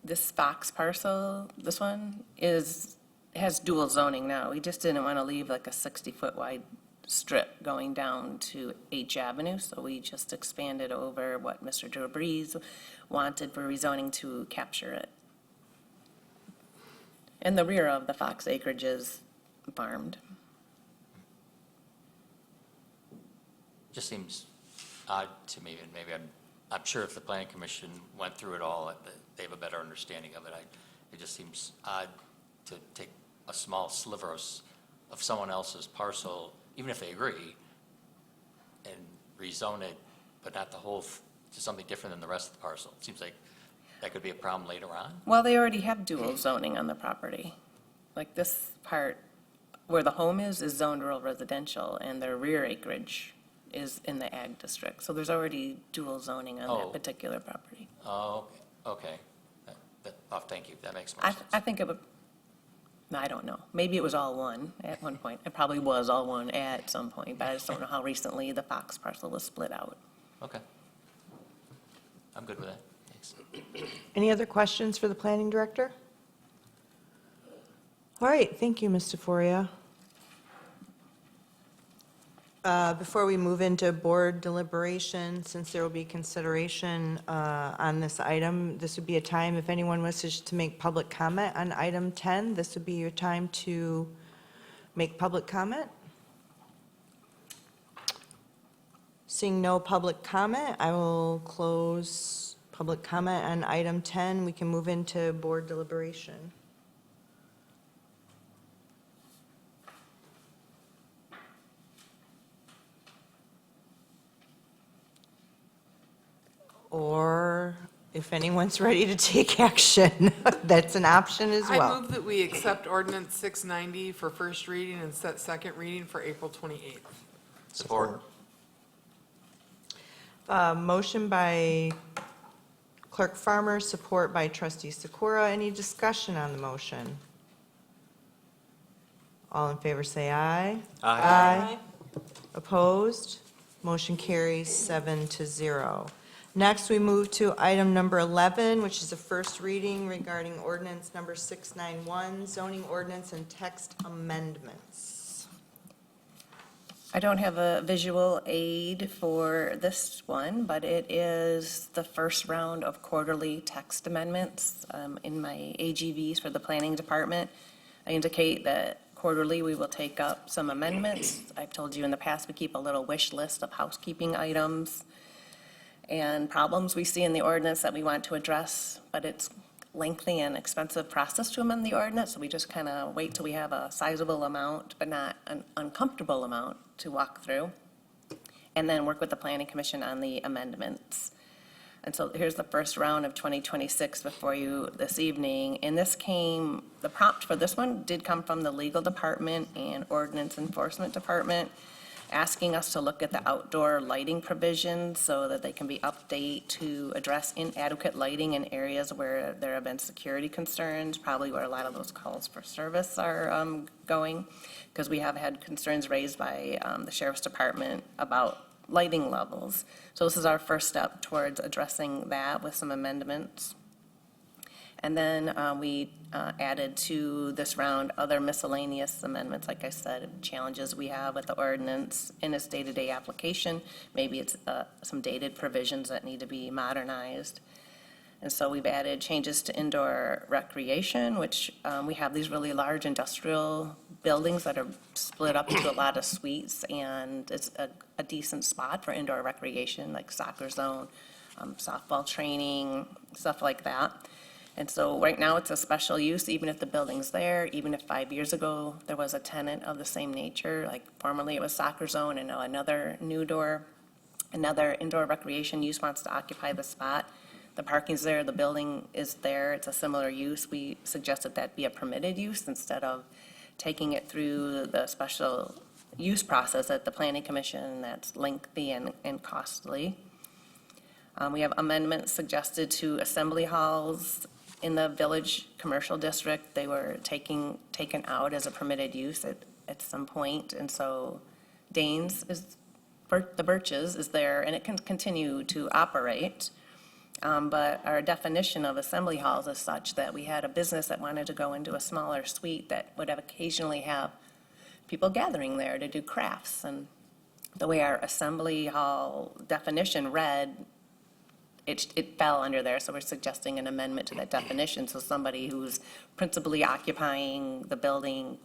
this Fox parcel, this one, has dual zoning now. We just didn't want to leave like a 60-foot wide strip going down to H Avenue, so we just expanded over what Mr. Durbreeze wanted for rezoning to capture it. And the rear of the Fox acreage is farmed. Just seems odd to me, and maybe I'm sure if the planning commission went through it all, they have a better understanding of it. It just seems odd to take a small sliver of someone else's parcel, even if they agree, and rezone it, but not the whole, to something different than the rest of the parcel. It seems like that could be a problem later on. Well, they already have dual zoning on the property. Like this part where the home is zoned rural residential, and their rear acreage is in the ag district. So there's already dual zoning on Oh. that particular property. Oh, okay. Thank you. That makes more sense. I think it would, I don't know. Maybe it was all one at one point. It probably was all one at some point, but I just don't know how recently the Fox parcel was split out. Okay. I'm good with that. Thanks. Any other questions for the planning director? All right, thank you, Ms. DeForia. Before we move into board deliberation, since there will be consideration on this item, this would be a time, if anyone wishes to make public comment on item 10, this would be your time to make public comment. Seeing no public comment, I will close public comment on item 10. We can move into board deliberation. Or if anyone's ready to take action, that's an option as I well. move that we accept ordinance 690 for first reading and set second reading for April 28th. Support. Motion by Clerk Farmer, support by Trustee Sikora. Any discussion on the motion? All in favor say aye. Aye. Opposed? Motion carries 7-0. Next, we move to item number 11, which is a first reading regarding ordinance number 691, zoning ordinance and text amendments. I don't have a visual aid for this one, but it is the first round of quarterly text amendments in my AGVs for the planning department. I indicate that quarterly we will take up some amendments. I've told you in the past we keep a little wish list of housekeeping items and problems we see in the ordinance that we want to address, but it's lengthy and expensive process to amend the ordinance, so we just kind of wait till we have a sizable amount, but not an uncomfortable amount to walk through, and then work with the planning commission on the amendments. And so here's the first round of 2026 before you this evening, and the prompt for this one did come from the legal department and ordinance enforcement department, asking us to look at the outdoor lighting provisions so that they can be updated to address inadequate lighting in areas where there have been security concerns, probably where a lot of those calls for service are going, because we have had concerns raised by the sheriff's department about lighting levels. So this is our first step towards addressing that with some amendments. And then we added to this round other miscellaneous amendments, like I said, challenges we have with the ordinance in its day-to-day application. Maybe it's some dated provisions that need to be modernized. And so we've added changes to indoor recreation, which we have these really large industrial buildings that are split up into a lot of suites, and it's a decent spot for indoor recreation, like soccer zone, softball training, stuff like that. And so right now it's a special use, even if the building's there, even if 5 years ago there was a tenant of the same nature, like formerly it was soccer zone and now another indoor recreation use wants to occupy the spot. The parking's there, the building is there, it's a similar use. We suggested that be a permitted use instead of taking it through the special use process at the planning commission that's lengthy and costly. We have amendments suggested to assembly halls in the village commercial district. They were taken out as a permitted use at some point, and so Danes the Birches is there, and it can continue to operate. But our definition of assembly halls is such that we had a business that wanted to go into a smaller suite that would have occasionally have people gathering there to do crafts. And the way our assembly hall definition read, it fell under there, so we're suggesting an amendment to that definition. So somebody who's principally occupying the building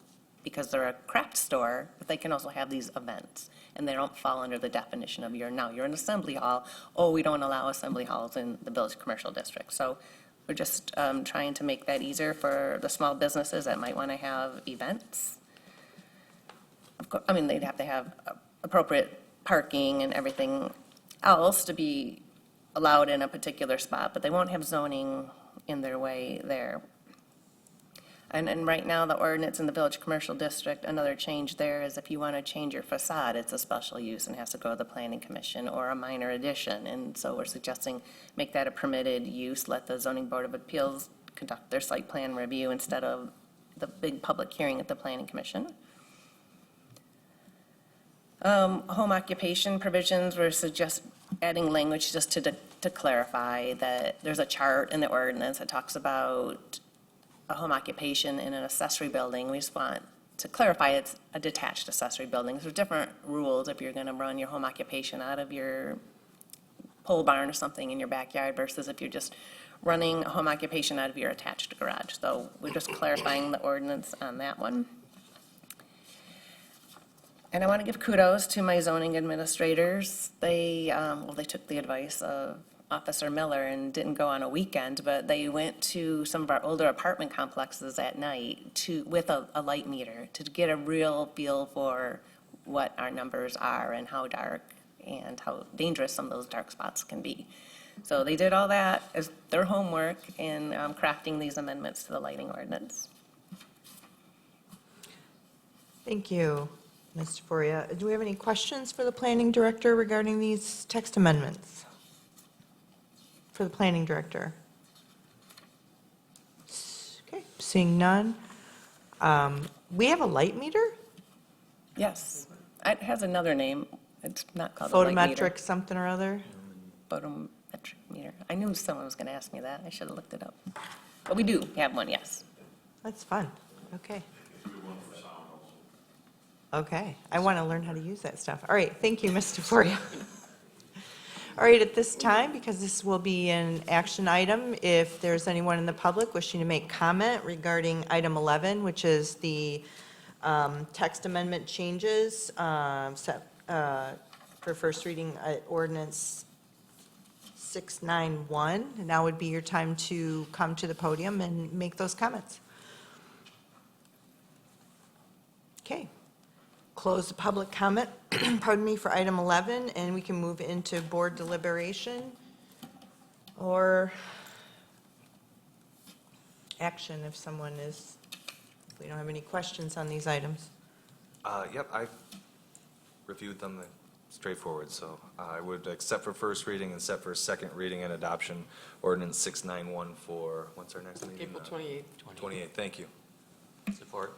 because they're a craft store, but they can also have these events, and they don't fall under the definition of you're an assembly hall. Oh, we don't allow assembly halls in the Village Commercial District. So we're just trying to make that easier for the small businesses that might want to have events. Of course, I mean, they'd have to have appropriate parking and everything else to be allowed in a particular spot, but they won't have zoning in their way there. And right now, the ordinance in the Village Commercial District, another change there is if you want to change your facade, it's a special use and has to go to the Planning Commission or a minor addition. And so we're suggesting make that a permitted use, let the Zoning Board of Appeals conduct their site plan review instead of the big public hearing at the Planning Commission. Home occupation provisions, we're adding language just to clarify that there's a chart in the ordinance that talks about a home occupation in an accessory building. We just want to clarify it's a detached accessory building. There's different rules if you're going to run your home occupation out of your pole barn or something in your backyard versus if you're just running a home occupation out of your attached garage. So we're just clarifying the ordinance on that one. And I want to give kudos to my zoning administrators. They took the advice of Officer Miller and didn't go on a weekend, but they went to some of our older apartment complexes at night with a light meter to get a real feel for what our numbers are and how dark and how dangerous some of those dark spots can be. So they did all that as their homework in crafting these amendments to the lighting ordinance. Thank you, Ms. DeForia. Do we have any questions for the planning director regarding these text amendments? For the planning director? Okay, seeing none. We have a light meter? Yes, it has another name. It's not called a light meter. Photometric something or other? Photometric meter. I knew someone was going to ask me that. I should have looked it up. But we do have one, yes. That's fun. Okay. Okay, I want to learn how to use that stuff. All right, thank you, Ms. DeForia. All right, at this time, because this will be an action item, if there's anyone in the public wishing to make comment regarding item 11, which is the text amendment changes set for first reading ordinance 691, now would be your time to come to the podium and make those comments. Okay. Close the public comment, pardon me, for item 11, and we can move into board deliberation or action if someone is, if we don't have any questions on these items. Yep, I reviewed them straightforward, so I would accept for first reading and set for second reading and adoption ordinance 691 for, what's our next meeting? April 28th. 28th, thank you. Support.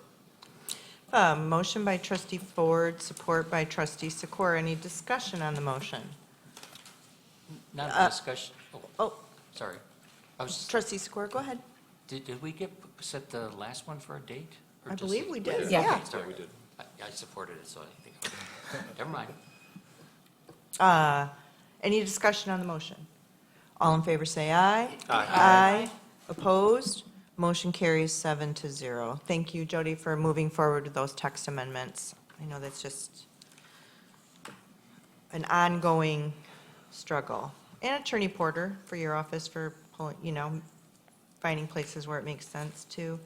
Motion by trustee Ford, support by trustee Sikora. Any discussion on the motion? Not a discussion. Oh, Sorry. I was, trustee Sikora, go ahead. did we set the last one for a date? Or I just believe a- we did, Yeah. yeah. Sorry, we did. I supported it, so I think, never mind. Any discussion on the motion? All in favor, say aye. Aye. Aye. Opposed? Motion carries 7-0. Thank you, Jody, for moving forward with those text amendments. I know that's just an ongoing struggle. And Attorney Porter, for your office, for, finding places where it makes sense, too.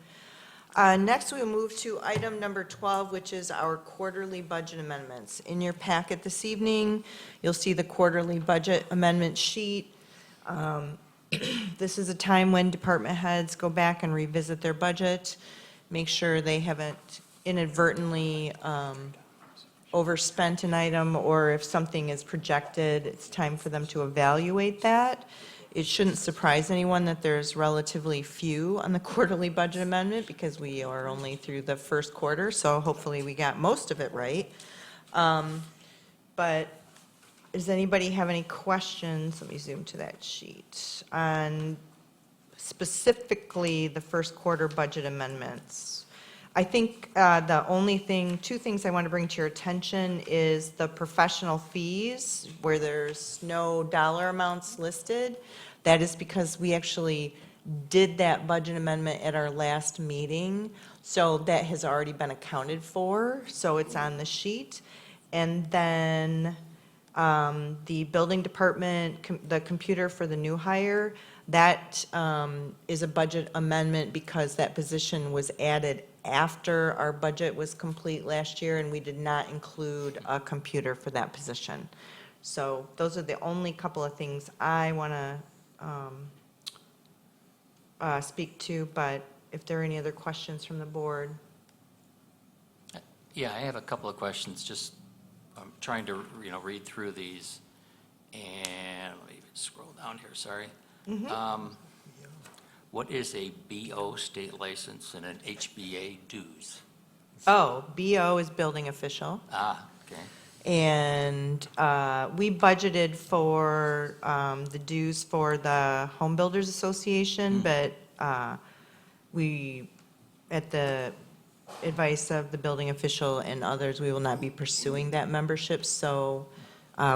Next, we'll move to item number 12, which is our quarterly budget amendments. In your packet this evening, you'll see the quarterly budget amendment sheet. This is a time when department heads go back and revisit their budget, make sure they haven't inadvertently overspent an item, or if something is projected, it's time for them to evaluate that. It shouldn't surprise anyone that there's relatively few on the quarterly budget amendment because we are only through the first quarter, so hopefully we got most of it right. But Does anybody have any questions? Let me zoom to that sheet. On specifically the first quarter budget amendments. I think the only thing, two things I want to bring to your attention is the professional fees, where there's no dollar amounts listed. That is because we actually did that budget amendment at our last meeting, so that has already been accounted for, so it's on the sheet. And then the building department, the computer for the new hire, that is a budget amendment because that position was added after our budget was complete last year, and we did not include a computer for that position. So those are the only couple of things I want to speak to, but if there are any other questions from the board. Yeah, I have a couple of questions, just, I'm trying to, read through these, and let me scroll down here, sorry. What is a BO state license and an HBA dues? Oh, BO is building official. Ah, okay. And we budgeted for the dues for the Home Builders Association, but we, at the advice of the building official and others, we will not be pursuing that membership. So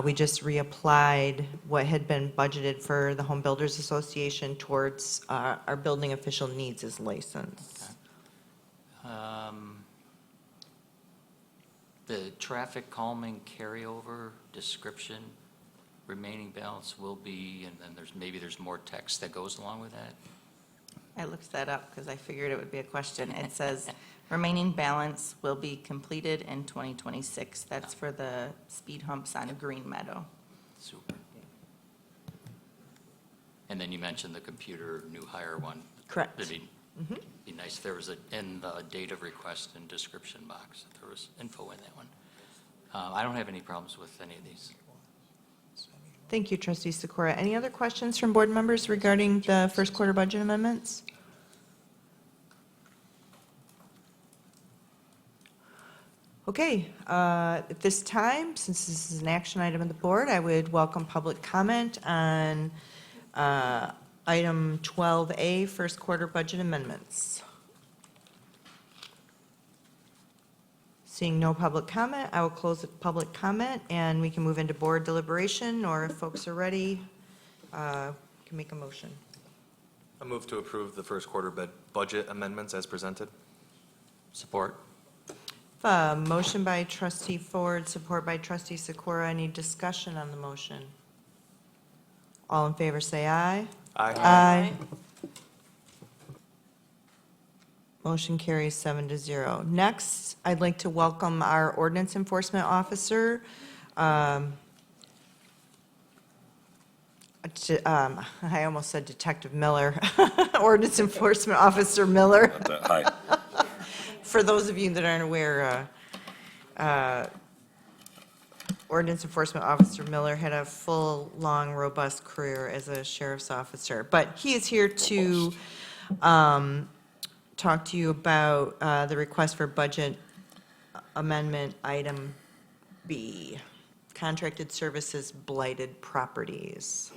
we just reapplied what had been budgeted for the Home Builders Association towards our building official needs as license. The traffic calming carryover description, remaining balance will be, and then there's more text that goes along with that? I looked that up because I figured it would be a question. It says remaining balance will be completed in 2026. That's for the speed humps on Green Meadow. Super. And then you mentioned the computer new hire one. Correct. It'd be nice if there was in the data request and description box, if there was info in that one. I don't have any problems with any of these. Thank you, Trustee Sikora. Any other questions from board members regarding the first quarter budget amendments? Okay, at this time, since this is an action item of the board, I would welcome public comment on item 12A, first quarter budget amendments. Seeing no public comment, I will close the public comment, and we can move into board deliberation, or if folks are ready, can make a motion. I move to approve the first quarter budget amendments as presented. Support. Motion by trustee Ford, support by trustee Sikora. Any discussion on the motion? All in favor, say aye. Aye. Aye. Motion carries 7-0. Next, I'd like to welcome our ordinance enforcement officer. I almost said Detective Miller. Ordinance enforcement officer Miller. Hi. For those of you that aren't aware, Ordinance Enforcement Officer Miller had a full, long, robust career as a sheriff's officer. But he is here to talk to you about the request for budget amendment item B, contracted services blighted properties.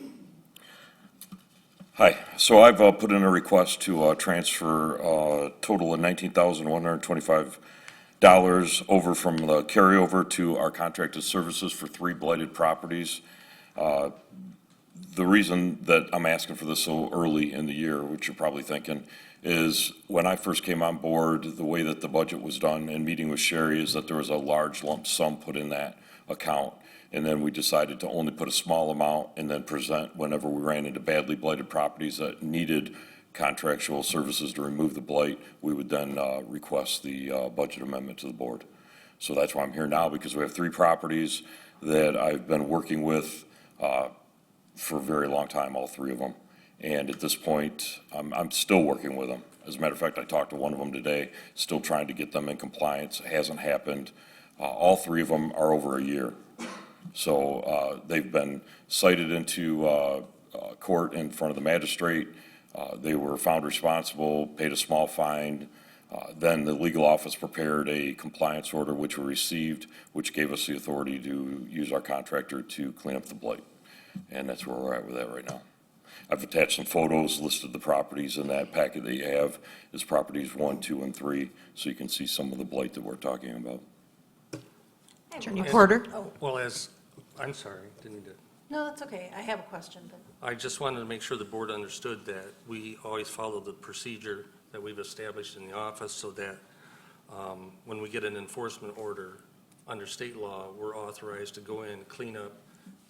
Hi. So I've put in a request to transfer a total of $19,125 over from the carryover to our contracted services for 3 blighted properties. The reason that I'm asking for this so early in the year, which you're probably thinking, is when I first came on board, the way that the budget was done in meeting with Sherry is that there was a large lump sum put in that account. And then we decided to only put a small amount and then present whenever we ran into badly blighted properties that needed contractual services to remove the blight, we would then request the budget amendment to the board. So that's why I'm here now, because we have 3 properties that I've been working with for a very long time, all 3 of them. And at this point, I'm still working with them. As a matter of fact, I talked to one of them today, still trying to get them in compliance. It hasn't happened. All 3 of them are over a year. So they've been cited into court in front of the magistrate. They were found responsible, paid a small fine. Then the legal office prepared a compliance order, which we received, which gave us the authority to use our contractor to clean up the blight. And that's where we're at with that right now. I've attached some photos, listed the properties in that packet that you have, is properties 1, 2, and 3, so you can see some of the blight that we're talking about. Attorney Porter? Well, I'm sorry, didn't mean to. No, that's okay. I have a question, but. I just wanted to make sure the board understood that we always follow the procedure that we've established in the office so that when we get an enforcement order under state law, we're authorized to go in, clean up,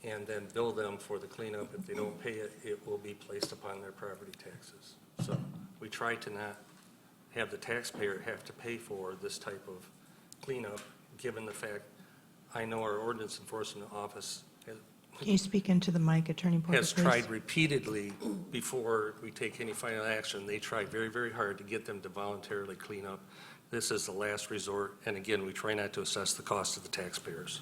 and then bill them for the cleanup. If they don't pay it, it will be placed upon their property taxes. So we try to not have the taxpayer have to pay for this type of cleanup, given the fact, I know our ordinance enforcement office Can you speak into the mic, Attorney Porter, has please? tried repeatedly before we take any final action. They try very, very hard to get them to voluntarily clean up. This is the last resort, and again, we try not to assess the cost of the taxpayers.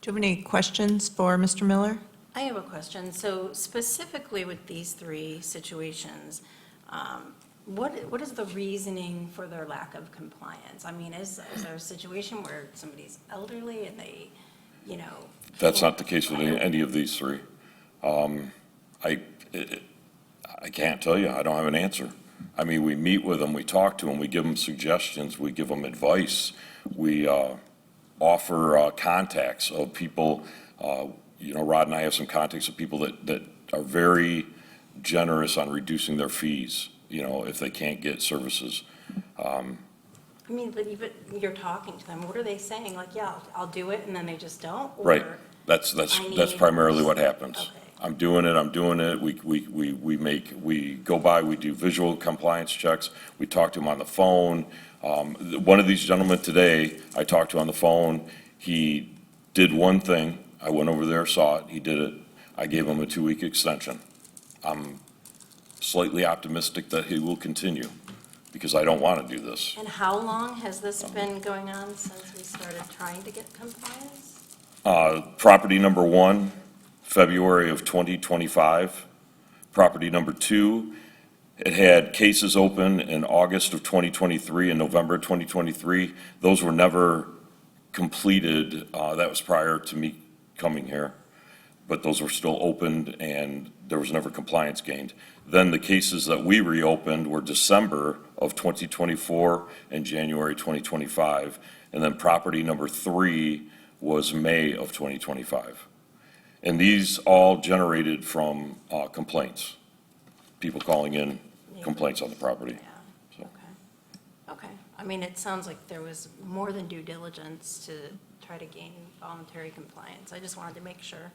Do you have any questions for Mr. Miller? I have a question. So specifically with these three situations, what is the reasoning for their lack of compliance? I mean, is there a situation where somebody's elderly and they, you know? That's not the case with any of these three. I can't tell you. I don't have an answer. I mean, we meet with them, we talk to them, we give them suggestions, we give them advice. We offer contacts of people. Rod and I have some contacts of people that are very generous on reducing their fees, if they can't get services. I mean, but you're talking to them, what are they saying? Like, yeah, I'll do it, and then they just don't? Or Right. That's primarily what happens. Okay. I'm doing it. We go by, we do visual compliance checks. We talk to them on the phone. One of these gentlemen today, I talked to on the phone. He did one thing. I went over there, saw it. He did it. I gave him a 2-week extension. I'm slightly optimistic that he will continue because I don't want to do this. And how long has this been going on since we started trying to get compliance? Property number 1, February of 2025. Property number 2, it had cases open in August of 2023 and November 2023. Those were never completed. That was prior to me coming here. But those were still opened and there was never compliance gained. Then the cases that we reopened were December of 2024 and January 2025. And then property number 3 was May of 2025. And these all generated from complaints, people calling in complaints on the property. Yeah, okay. I mean, it sounds like there was more than due diligence to try to gain voluntary compliance. I just wanted to make sure.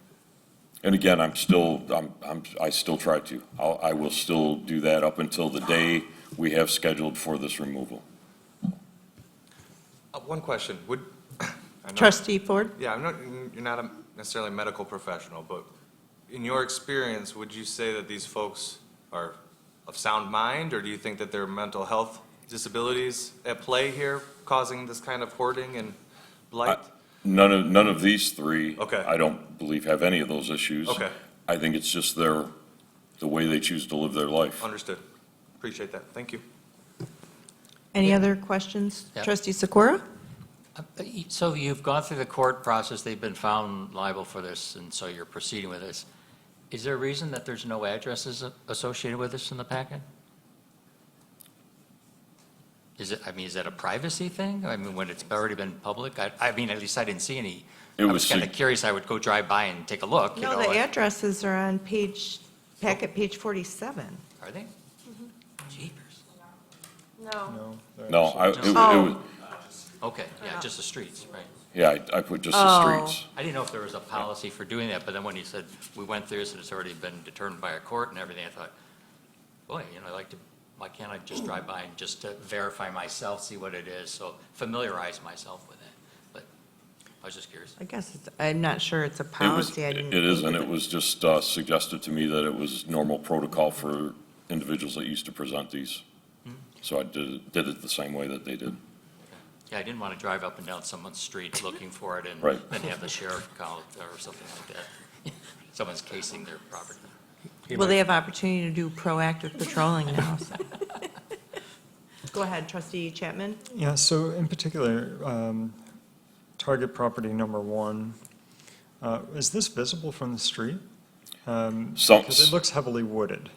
And again, I still try to. I will still do that up until the day we have scheduled for this removal. One question, Trustee Ford? Yeah, you're not necessarily a medical professional, but in your experience, would you say that these folks are of sound mind, or do you think that there are mental health disabilities at play here causing this kind of hoarding and blight? None of these three, Okay. I don't believe have any of those issues. Okay. I think it's just the way they choose to live their life. Understood. Appreciate that. Thank you. Any other questions? Yeah. Trustee Sikora? So you've gone through the court process, they've been found liable for this, and so you're proceeding with this. Is there a reason that there's no addresses associated with this in the packet? Is that a privacy thing? I mean, when it's already been public? I mean, at least I didn't see any. I was kind of curious, I would go drive by and take a look, No, the addresses are on packet page 47. Are they? Jeepers. No. No, it Oh. was, Okay, yeah, just the streets, right. yeah, I put just the streets. I didn't know if there was a policy for doing that, but then when you said we went through this and it's already been determined by a court and everything, I thought, boy, why can't I just drive by and just to verify myself, see what it is, so familiarize myself with it. But I was just curious. I guess, I'm not sure it's a policy. I didn't It is, think and of it was just suggested to me that it was normal protocol for individuals that used to present these. So I did it the same way that they did. Yeah, I didn't want to drive up and down someone's street looking for it and Right. then have the sheriff call it or something like that. Someone's casing their property. Well, they have opportunity to do proactive patrolling now. So. Go ahead, trustee Chapman. Yeah, so in particular, target property number 1, is this visible from the street? Because it looks heavily wooded.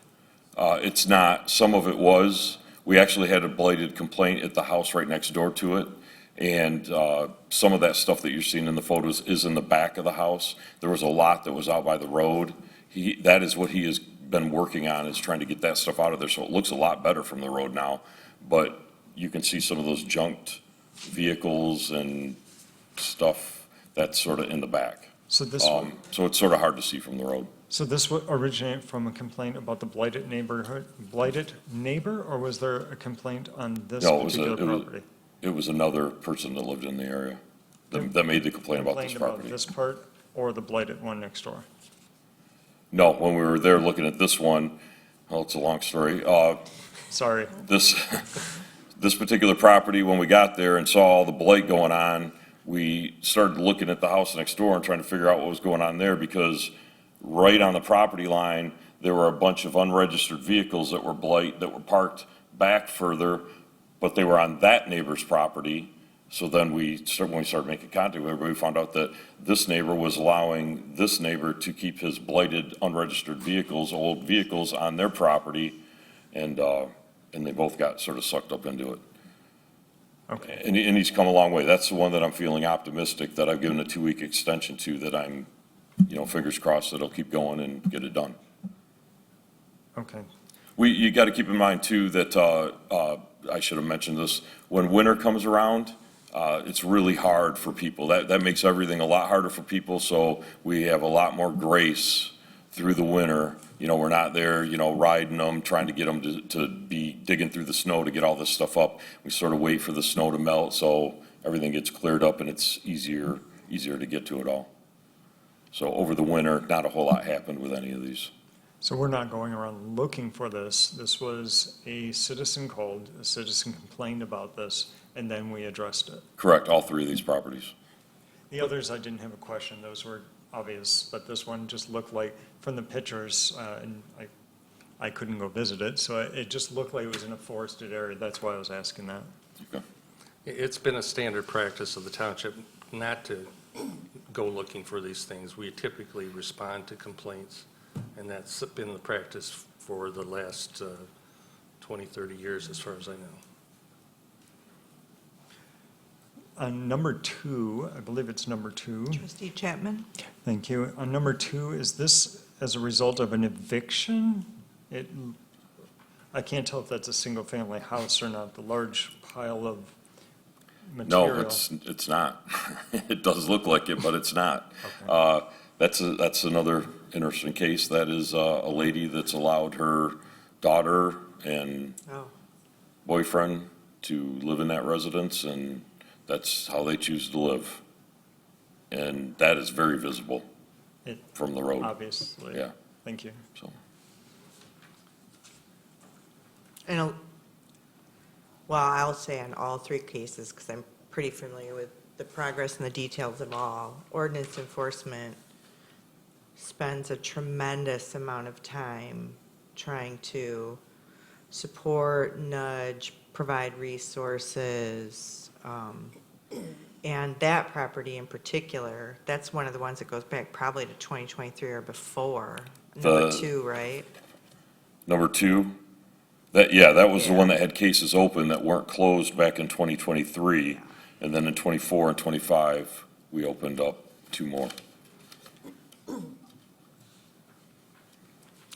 It's not. Some of it was. We actually had a blighted complaint at the house right next door to it. And some of that stuff that you're seeing in the photos is in the back of the house. There was a lot that was out by the road. That is what he has been working on, is trying to get that stuff out of there. So it looks a lot better from the road now. But you can see some of those junked vehicles and stuff that's sort of in the back. So this, So it's sort of hard to see from the road. so this would originate from a complaint about the blighted neighbor, or was there a complaint on this No, particular property? it was another person that lived in the area that made the complaint about this Complained property. about this part or the blighted one next door? No, when we were there looking at this one, well, it's a long story. Sorry. This particular property, when we got there and saw all the blight going on, we started looking at the house next door and trying to figure out what was going on there, because right on the property line, there were a bunch of unregistered vehicles that were that were parked back further, but they were on that neighbor's property. So then when we started making contact with everybody, we found out that this neighbor was allowing this neighbor to keep his blighted, unregistered vehicles, old vehicles, on their property, and they both got sort of sucked up into it. Okay. And he's come a long way. That's the one that I'm feeling optimistic that I've given a 2-week extension to, that I'm, fingers crossed that he'll keep going and get it done. Okay. You got to keep in mind too that, I should have mentioned this, when winter comes around, it's really hard for people. That makes everything a lot harder for people, so we have a lot more grace through the winter. We're not there, riding them, trying to get them to be digging through the snow to get all this stuff up. We sort of wait for the snow to melt, so everything gets cleared up and it's easier to get to it all. So over the winter, not a whole lot happened with any of these. So we're not going around looking for this. This was a citizen called, a citizen complained about this, and then we addressed it. Correct, all 3 of these properties. The others, I didn't have a question. Those were obvious, but this one just looked like, from the pictures, and I couldn't go visit it, so it just looked like it was in a forested area. That's why I was asking that. Okay. It's been a standard practice of the township not to go looking for these things. We typically respond to complaints, and that's been the practice for the last 20, 30 years, as far as I know. On number 2, I believe it's number 2. Trustee Chapman? Thank you. On number 2, is this as a result of an eviction? I can't tell if that's a single-family house or not, the large pile of material. No, it's not. It does look like it, but it's not. Okay. That's another interesting case. That is a lady that's allowed her daughter and boyfriend to live in that residence, and that's how they choose to live. And that is very visible from the road. Obviously. Yeah. Thank you. So. I'll say on all 3 cases, because I'm pretty familiar with the progress and the details of all. Ordinance enforcement spends a tremendous amount of time trying to support, nudge, provide resources. And that property in particular, that's one of the ones that goes back probably to 2023 or before. Number 2, right? Number 2, that was the one that had cases open that weren't closed back in 2023. And then in 24 and 25, we opened up 2 more.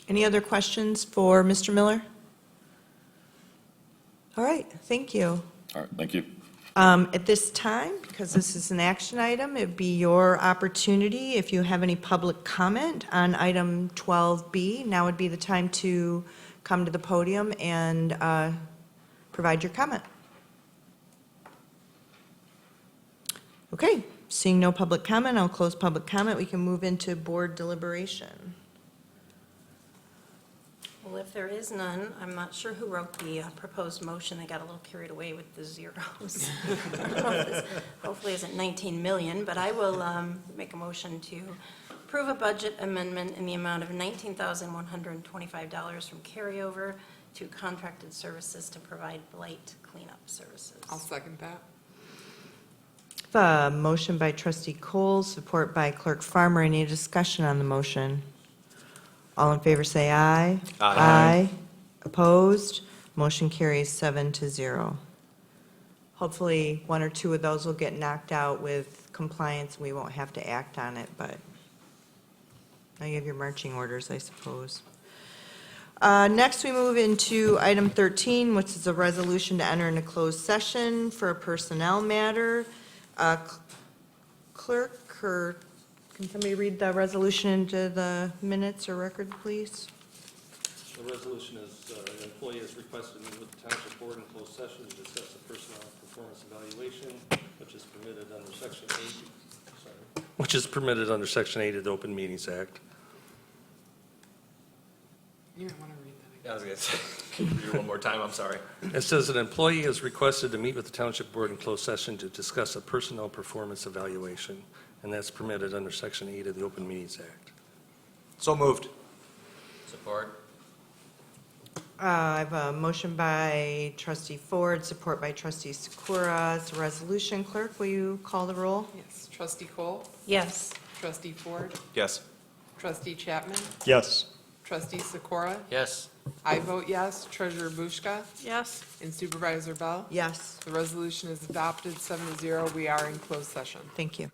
Any other questions for Mr. Miller? All right, thank you. All right, thank you. At this time, because this is an action item, it'd be your opportunity, if you have any public comment on item 12B, now would be the time to come to the podium and provide your comment. Okay, seeing no public comment, I'll close public comment. We can move into board deliberation. Well, if there is none, I'm not sure who wrote the proposed motion. They got a little carried away with the zeros. Hopefully isn't 19 million, but I will make a motion to approve a budget amendment in the amount of $19,125 from carryover to contracted services to provide blight cleanup services. I'll second that. A motion by trustee Cole, support by clerk Farmer. Any discussion on the motion? All in favor say aye. Aye. Opposed? Motion carries 7-0. Hopefully, one or two of those will get knocked out with compliance. We won't have to act on it, but now you have your marching orders, I suppose. Next, we move into item 13, which is a resolution to enter into closed session for a personnel matter. Clerk, or can somebody read the resolution into the minutes or record, please? The resolution is, an employee has requested to meet with the township board in closed session to discuss the personnel performance evaluation, which is permitted under section 8, which is permitted under section 8 of the Open Meetings Act. You might want to read that again. Yeah, I was gonna say, can you read it one more time? I'm sorry. It says an employee has requested to meet with the township board in closed session to discuss a personnel performance evaluation, and that's permitted under section 8 of the Open Meetings Act. So moved. Support? I have a motion by trustee Ford, support by trustee Sakura. It's a resolution. Clerk, will you call the roll? Yes. Trustee Cole? Yes. Trustee Ford? Yes. Trustee Chapman? Yes. Trustee Sikora? Yes. I vote yes. Treasurer Bushka? Yes. And Supervisor Bell? Yes, The resolution is adopted 7-0. We are in closed session. thank you.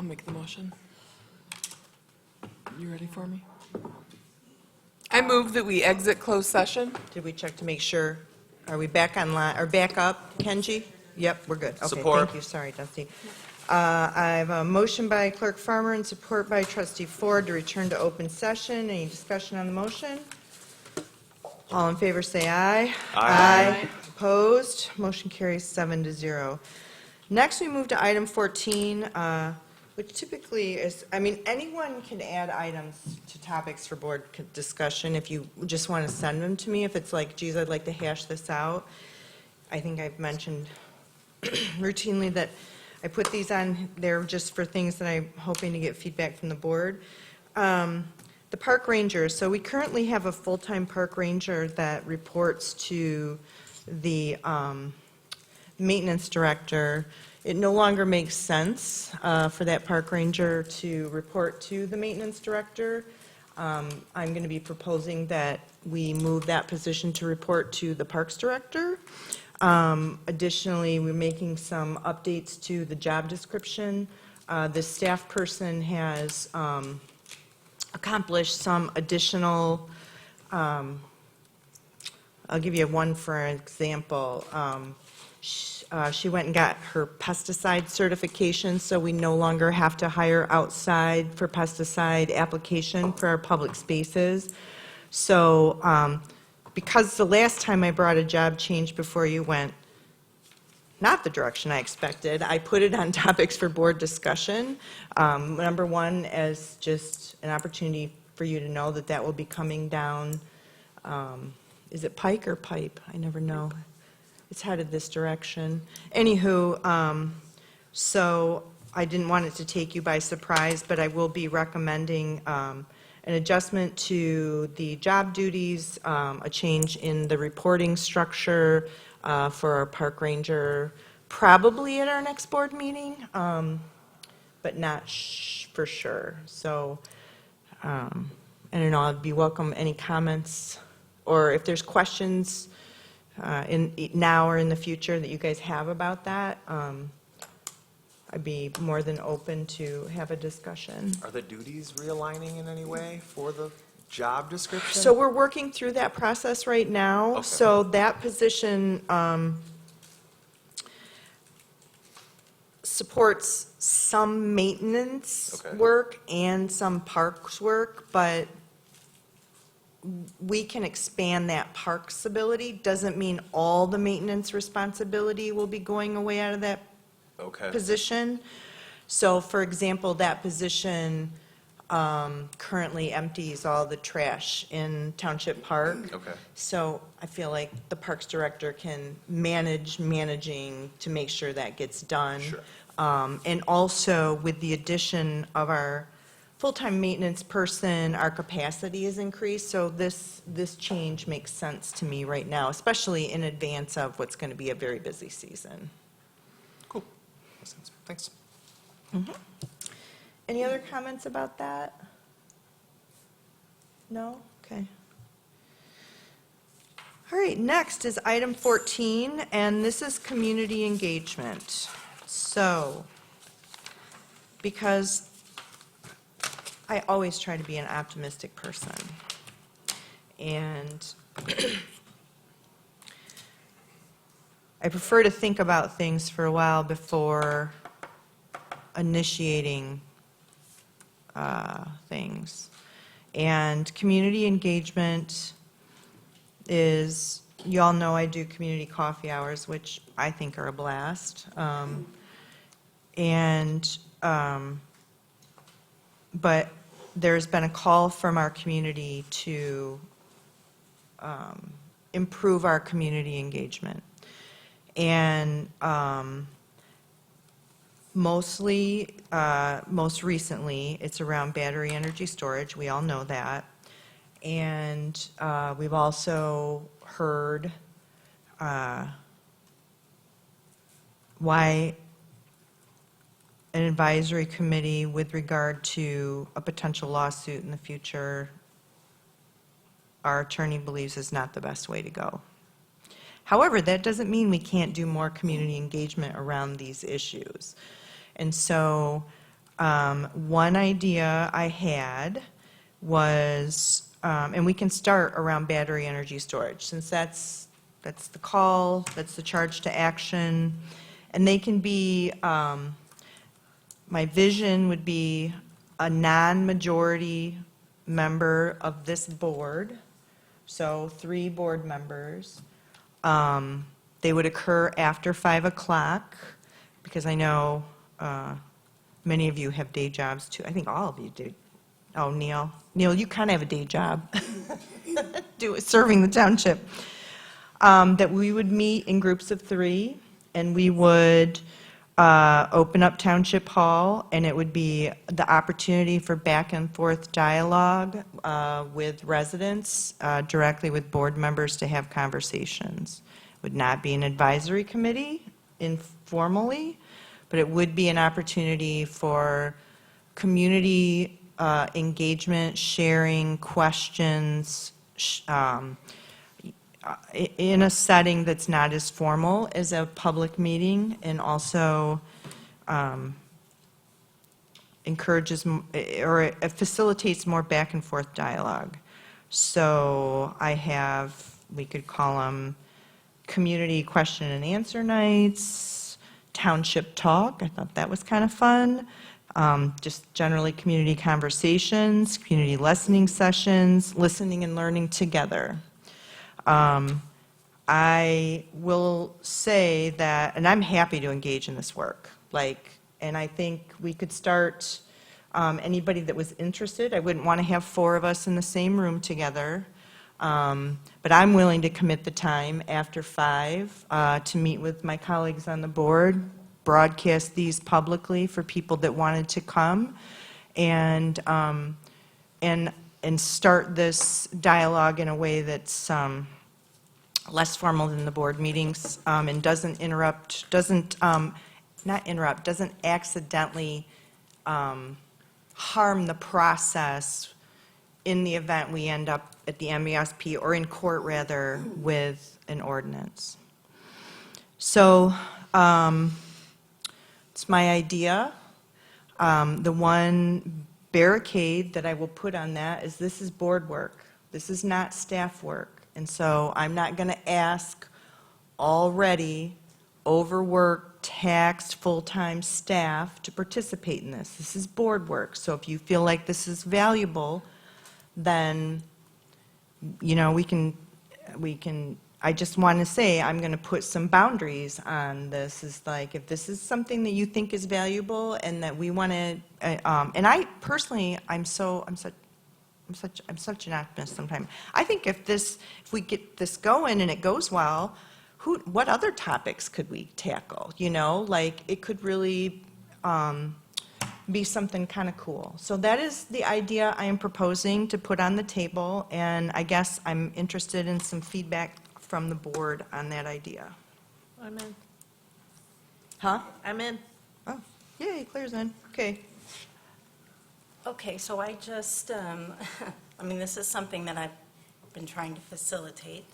make the motion. You ready for me? I move that we exit closed session. Did we check to make sure? Are we back online, or back up, Kenji? Yep, we're good. Okay, Support. thank you, sorry, Dusty. I have a motion by Clerk Farmer and support by Trustee Ford to return to open session. Any discussion on the motion? All in favor, say aye. Aye. Opposed? Motion carries 7-0. Next, we move to item 14, which typically is, I mean, anyone can add items to topics for board discussion if you just want to send them to me. If it's like, geez, I'd like to hash this out. I think I've mentioned routinely that I put these on there just for things that I'm hoping to get feedback from the board. The park ranger, so we currently have a full-time park ranger that reports to the maintenance director. It no longer makes sense for that park ranger to report to the maintenance director. I'm going to be proposing that we move that position to report to the parks director. Additionally, we're making some updates to the job description. The staff person has accomplished some additional, I'll give you one for example. She went and got her pesticide certification, so we no longer have to hire outside for pesticide application for our public spaces. So because the last time I brought a job change before you went not the direction I expected, I put it on topics for board discussion. Number one, as just an opportunity for you to know that that will be coming down, is it Pike or Pipe? I never know. It's headed this direction. Anywho, so I didn't want it to take you by surprise, but I will be recommending an adjustment to the job duties, a change in the reporting structure for our park ranger, probably at our next board meeting, but not for sure. So, I don't know, I'd be welcome any comments, or if there's questions in now or in the future that you guys have about that, I'd be more than open to have a discussion. Are the duties realigning in any way for the job description? So we're working through that process right now. Okay. So that position supports some maintenance Okay. work and some parks work, but we can expand that parks ability. Doesn't mean all the maintenance responsibility will be going away out of that Okay. position. So, for example, that position currently empties all the trash in Township Park. Okay. So I feel like the Parks Director can managing to make sure that gets done. Sure. And also, with the addition of our full-time maintenance person, our capacity is increased, so this change makes sense to me right now, especially in advance of what's going to be a very busy season. Cool. Makes sense. Thanks. Any other comments about that? No? Okay. All right, next is item 14, and this is community engagement. So, because I always try to be an optimistic person, and I prefer to think about things for a while before initiating things. And community engagement is, you all know I do community coffee hours, which I think are a blast. But there's been a call from our community to improve our community engagement. And most recently, it's around battery energy storage. We all know that. And we've also heard why an advisory committee with regard to a potential lawsuit in the future, our attorney believes is not the best way to go. However, that doesn't mean we can't do more community engagement around these issues. And so One idea I had was, and we can start around battery energy storage, since that's the call, that's the charge to action, and they can be, my vision would be a non-majority member of this board, so 3 board members. They would occur after 5 o'clock, because I know many of you have day jobs too. I think all of you do. Oh, Neil. Neil, you kind of have a day job, serving the township. That we would meet in groups of 3, and we would open up Township Hall, and it would be the opportunity for back and forth dialogue with residents, directly with board members to have conversations. It would not be an advisory committee informally, but it would be an opportunity for community engagement, sharing questions, in a setting that's not as formal as a public meeting, and also encourages or it facilitates more back and forth dialogue. So we could call them community question and answer nights, township talk. I thought that was kind of fun. Just generally community conversations, community listening sessions, listening and learning together. I will say that, and I'm happy to engage in this work, and I think we could start, anybody that was interested, I wouldn't want to have 4 of us in the same room together, but I'm willing to commit the time after 5 to meet with my colleagues on the board, broadcast these publicly for people that wanted to come, and start this dialogue in a way that's less formal than the board meetings, and doesn't accidentally harm the process in the event we end up at the MASP, or in court rather, with an ordinance. So it's my idea. The one barricade that I will put on that is this is board work. This is not staff work. And so I'm not going to ask already overworked, taxed, full-time staff to participate in this. This is board work. So if you feel like this is valuable, then, we can, I just want to say, I'm going to put some boundaries on this. Is like, if this is something that you think is valuable and that we want to, and I personally, I'm such an optimist sometimes. I think if we get this going and it goes well, what other topics could we tackle? It could really be something kind of cool. So that is the idea I am proposing to put on the table, and I guess I'm interested in some feedback from the board on that idea. I'm in. Huh? I'm in. Oh, yay, Claire's in. Okay. Okay, so I just, this is something that I've been trying to facilitate,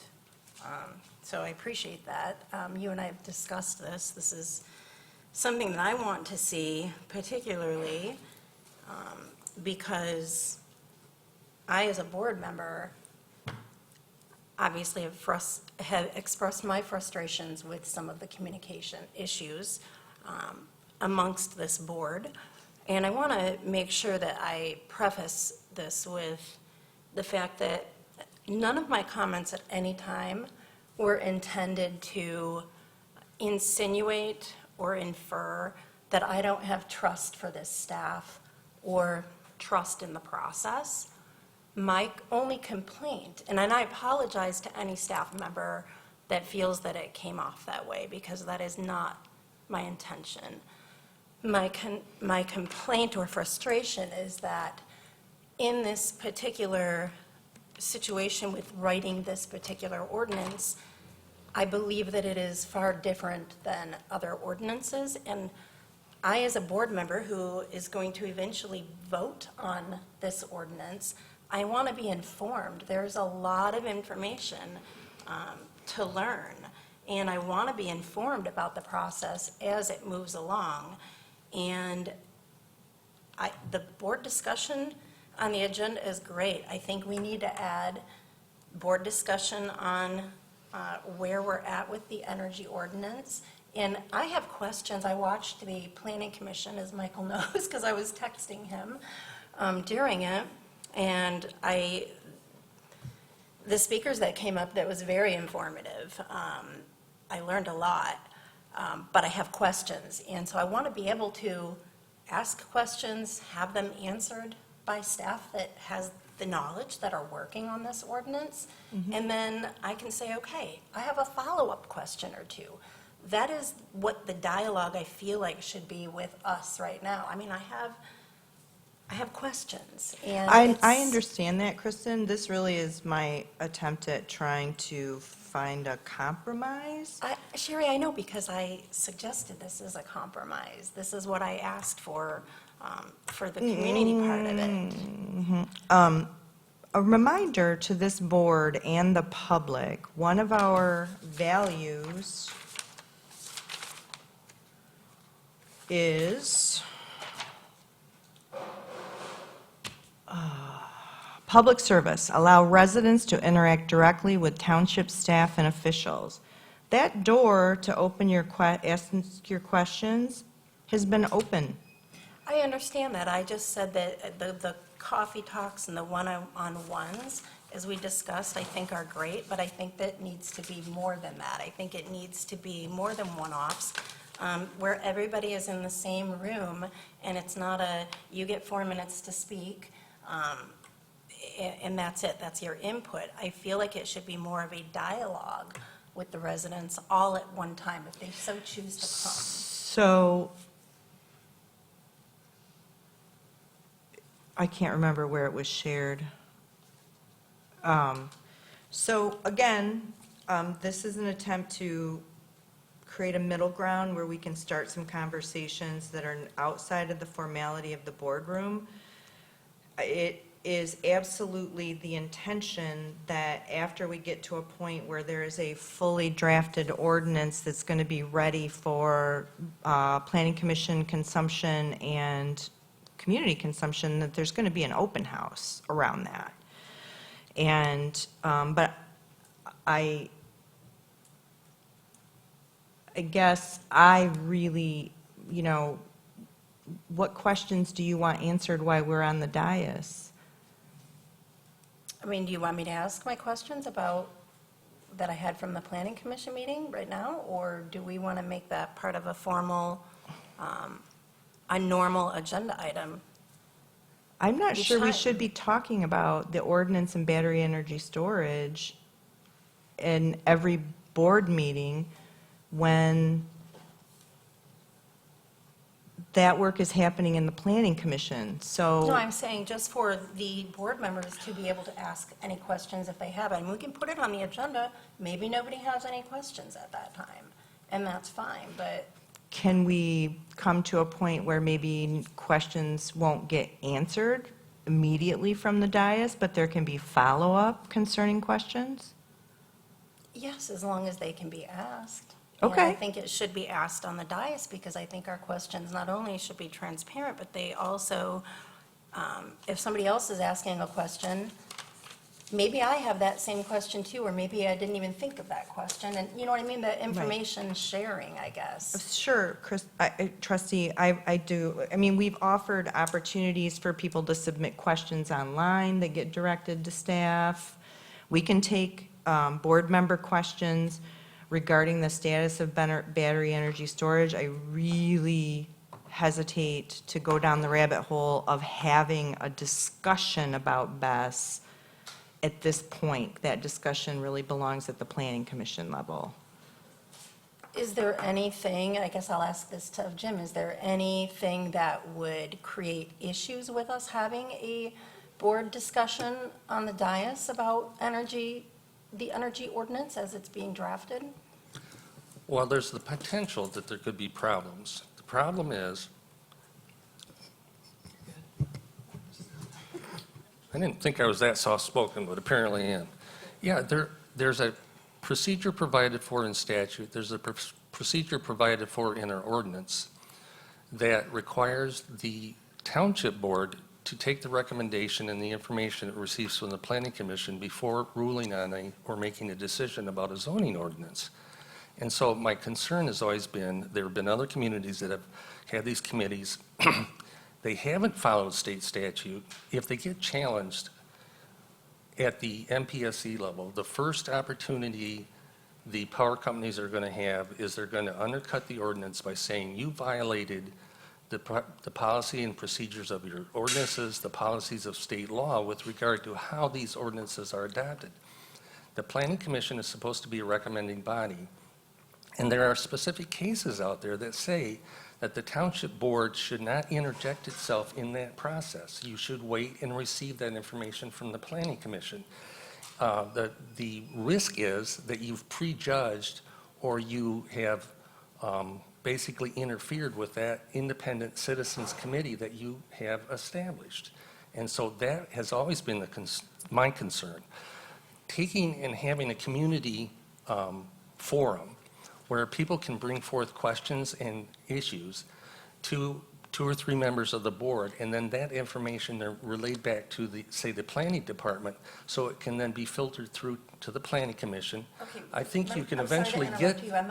so I appreciate that. You and I have discussed this. This is something that I want to see, particularly because I, as a board member, obviously have expressed my frustrations with some of the communication issues amongst this board. And I want to make sure that I preface this with the fact that none of my comments at any time were intended to insinuate or infer that I don't have trust for this staff or trust in the process. My only complaint, and I apologize to any staff member that feels that it came off that way, because that is not my intention. My complaint or frustration is that in this particular situation with writing this particular ordinance, I believe that it is far different than other ordinances, and I, as a board member who is going to eventually vote on this ordinance, I want to be informed. There's a lot of information to learn, and I want to be informed about the process as it moves along. And the board discussion on the agenda is great. I think we need to add board discussion on where we're at with the energy ordinance. And I have questions. I watched the planning commission, as Michael knows, because I was texting him during it. And the speakers that came up, that was very informative. I learned a lot, but I have questions. And so I want to be able to ask questions, have them answered by staff that has the knowledge, that are working on this ordinance. And then I can say, okay, I have a follow-up question or two. That is what the dialogue I feel like should be with us right now. I mean, I have questions, and I it's- understand that, Kristen. This really is my attempt at trying to find a compromise. Sherry, I know, because I suggested this as a compromise. This is what I asked for the community part of it. A reminder to this board and the public, one of our values is public service. Allow residents to interact directly with township staff and officials. That door to open ask your questions has been open. I understand that. I just said that the coffee talks and the one-on-ones, as we discussed, I think are great, but I think that needs to be more than that. I think it needs to be more than one-offs, where everybody is in the same room, and it's not you get 4 minutes to speak, and that's it, that's your input. I feel like it should be more of a dialogue with the residents all at one time, if they so choose to come. So, I can't remember where it was shared. So again, this is an attempt to create a middle ground where we can start some conversations that are outside of the formality of the boardroom. It is absolutely the intention that after we get to a point where there is a fully drafted ordinance that's going to be ready for planning commission consumption and community consumption, that there's going to be an open house around that. And, but I guess I really, what questions do you want answered while we're on the dais? I mean, do you want me to ask my questions about, that I had from the planning commission meeting right now? Or do we want to make that part of a formal, a normal agenda item? I'm not Each sure we time. should be talking about the ordinance and battery energy storage in every board meeting when that work is happening in the planning commission. So. No, I'm saying just for the board members to be able to ask any questions if they have. And we can put it on the agenda. Maybe nobody has any questions at that time, and that's fine, but Can we come to a point where maybe questions won't get answered immediately from the dais, but there can be follow-up concerning questions? yes, as long as they can be asked. And Okay. I think it should be asked on the dais, because I think our questions not only should be transparent, but they also, if somebody else is asking a question, maybe I have that same question too, or maybe I didn't even think of that question, and you know what I mean? The information sharing, I guess. Sure, Chris, trustee, I do. I mean, we've offered opportunities for people to submit questions online that get directed to staff. We can take board member questions regarding the status of battery energy storage. I really hesitate to go down the rabbit hole of having a discussion about BES at this point. That discussion really belongs at the planning commission level. Is there anything, I guess I'll ask this to Jim, is there anything that would create issues with us having a board discussion on the dais about energy, the energy ordinance as it's being drafted? Well, there's the potential that there could be problems. The problem is, I didn't think I was that soft-spoken, but apparently am. Yeah, there's a procedure provided for in statute, there's a procedure provided for in our ordinance that requires the township board to take the recommendation and the information it receives from the planning commission before ruling on or making a decision about a zoning ordinance. And so my concern has always been, there have been other communities that have had these committees. They haven't followed state statute. If they get challenged at the MPSC level, the first opportunity the power companies are going to have is they're going to undercut the ordinance by saying you violated the policy and procedures of your ordinances, the policies of state law with regard to how these ordinances are adopted. The Planning Commission is supposed to be a recommending body, and there are specific cases out there that say that the township board should not interject itself in that process. You should wait and receive that information from the Planning Commission. The risk is that you've prejudged or you have basically interfered with that independent citizens committee that you have established. And so that has always been my concern. Taking and having a community forum where people can bring forth questions and issues to 2 or 3 members of the board, and then that information are relayed back to the, say, the planning department, so it can then be filtered through to the planning commission. Okay, I think you can I'm sorry to eventually interrupt get. you. I'm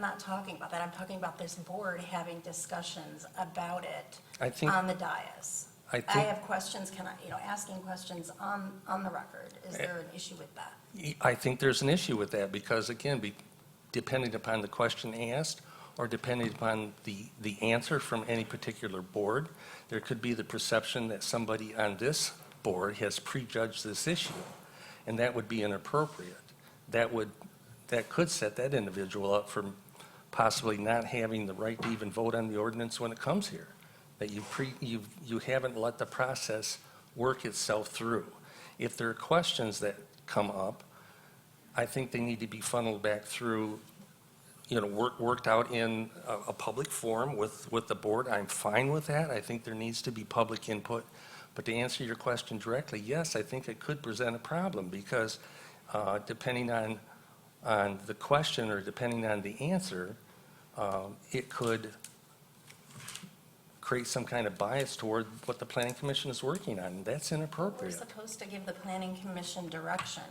not talking about that. I'm talking about this board having discussions about it I think- on the dais. I I think- have questions, asking questions on the record. Is there an issue with that? I think there's an issue with that because, again, depending upon the question asked or depending upon the answer from any particular board, there could be the perception that somebody on this board has prejudged this issue, and that would be inappropriate. That could set that individual up for possibly not having the right to even vote on the ordinance when it comes here, that you haven't let the process work itself through. If there are questions that come up, I think they need to be funneled back through, worked out in a public forum with the board. I'm fine with that. I think there needs to be public input. But to answer your question directly, yes, I think it could present a problem because depending on the question or depending on the answer, it could create some kind of bias toward what the planning commission is working on. That's We're inappropriate. supposed to give the planning commission direction.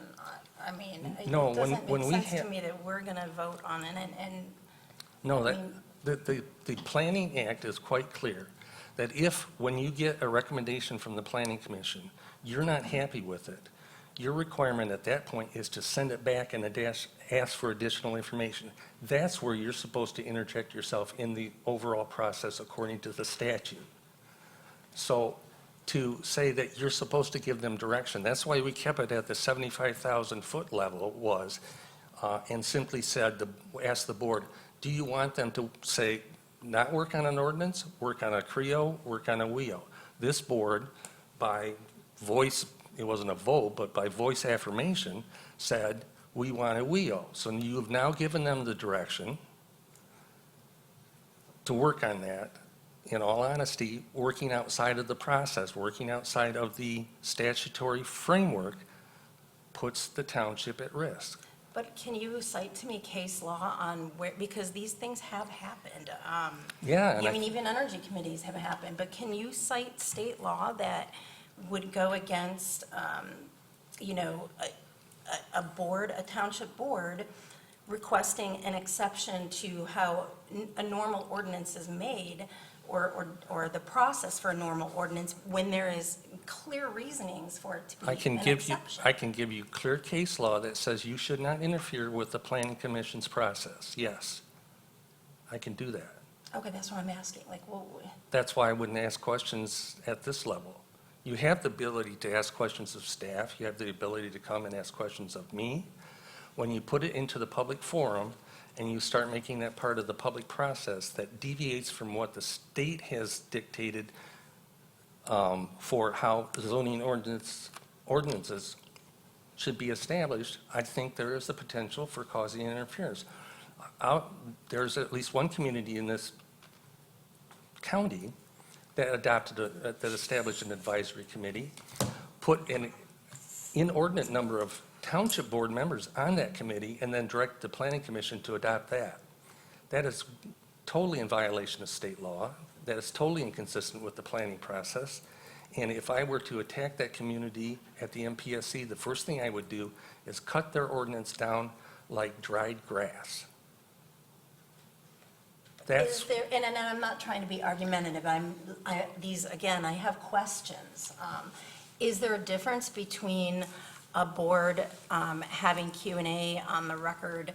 I mean, it No, doesn't when make we sense to have- me that we're going to vote on it and No, I that, mean- the Planning Act is quite clear, that if, when you get a recommendation from the Planning Commission, you're not happy with it, your requirement at that point is to send it back and ask for additional information. That's where you're supposed to interject yourself in the overall process according to the statute. So to say that you're supposed to give them direction, that's why we kept it at the 75,000-foot level and simply said, ask the board, do you want them to say, not work on an ordinance, work on a CREO, work on a WEO? This board, by voice, it wasn't a vote, but by voice affirmation, said, we want a WEO. So you've now given them the direction to work on that. In all honesty, working outside of the process, working outside of the statutory framework puts the township at risk. But can you cite to me case law on where, because these things have happened. Yeah, and I mean, even energy committees have happened, but can you cite state law that would go against, a board, a township board, requesting an exception to how a normal ordinance is made, or the process for a normal ordinance, when there is clear reasonings for it to be an exception? I can give you clear case law that says you should not interfere with the planning commission's process. Yes, I can do that. Okay, that's what I'm asking, That's why I wouldn't ask questions at this level. You have the ability to ask questions of staff. You have the ability to come and ask questions of me. When you put it into the public forum and you start making that part of the public process that deviates from what the state has dictated for how zoning ordinances should be established, I think there is the potential for causing interference. There's at least one community in this county that established an advisory committee, put an inordinate number of township board members on that committee, and then direct the planning commission to adopt that. That is totally in violation of state law. that is totally inconsistent with the planning process. And if I were to attack that community at the MPSC, the first thing I would do is cut their ordinance down like dried grass. That's, Is there, and I'm not trying to be argumentative, again, I have questions. Is there a difference between a board having Q&A on the record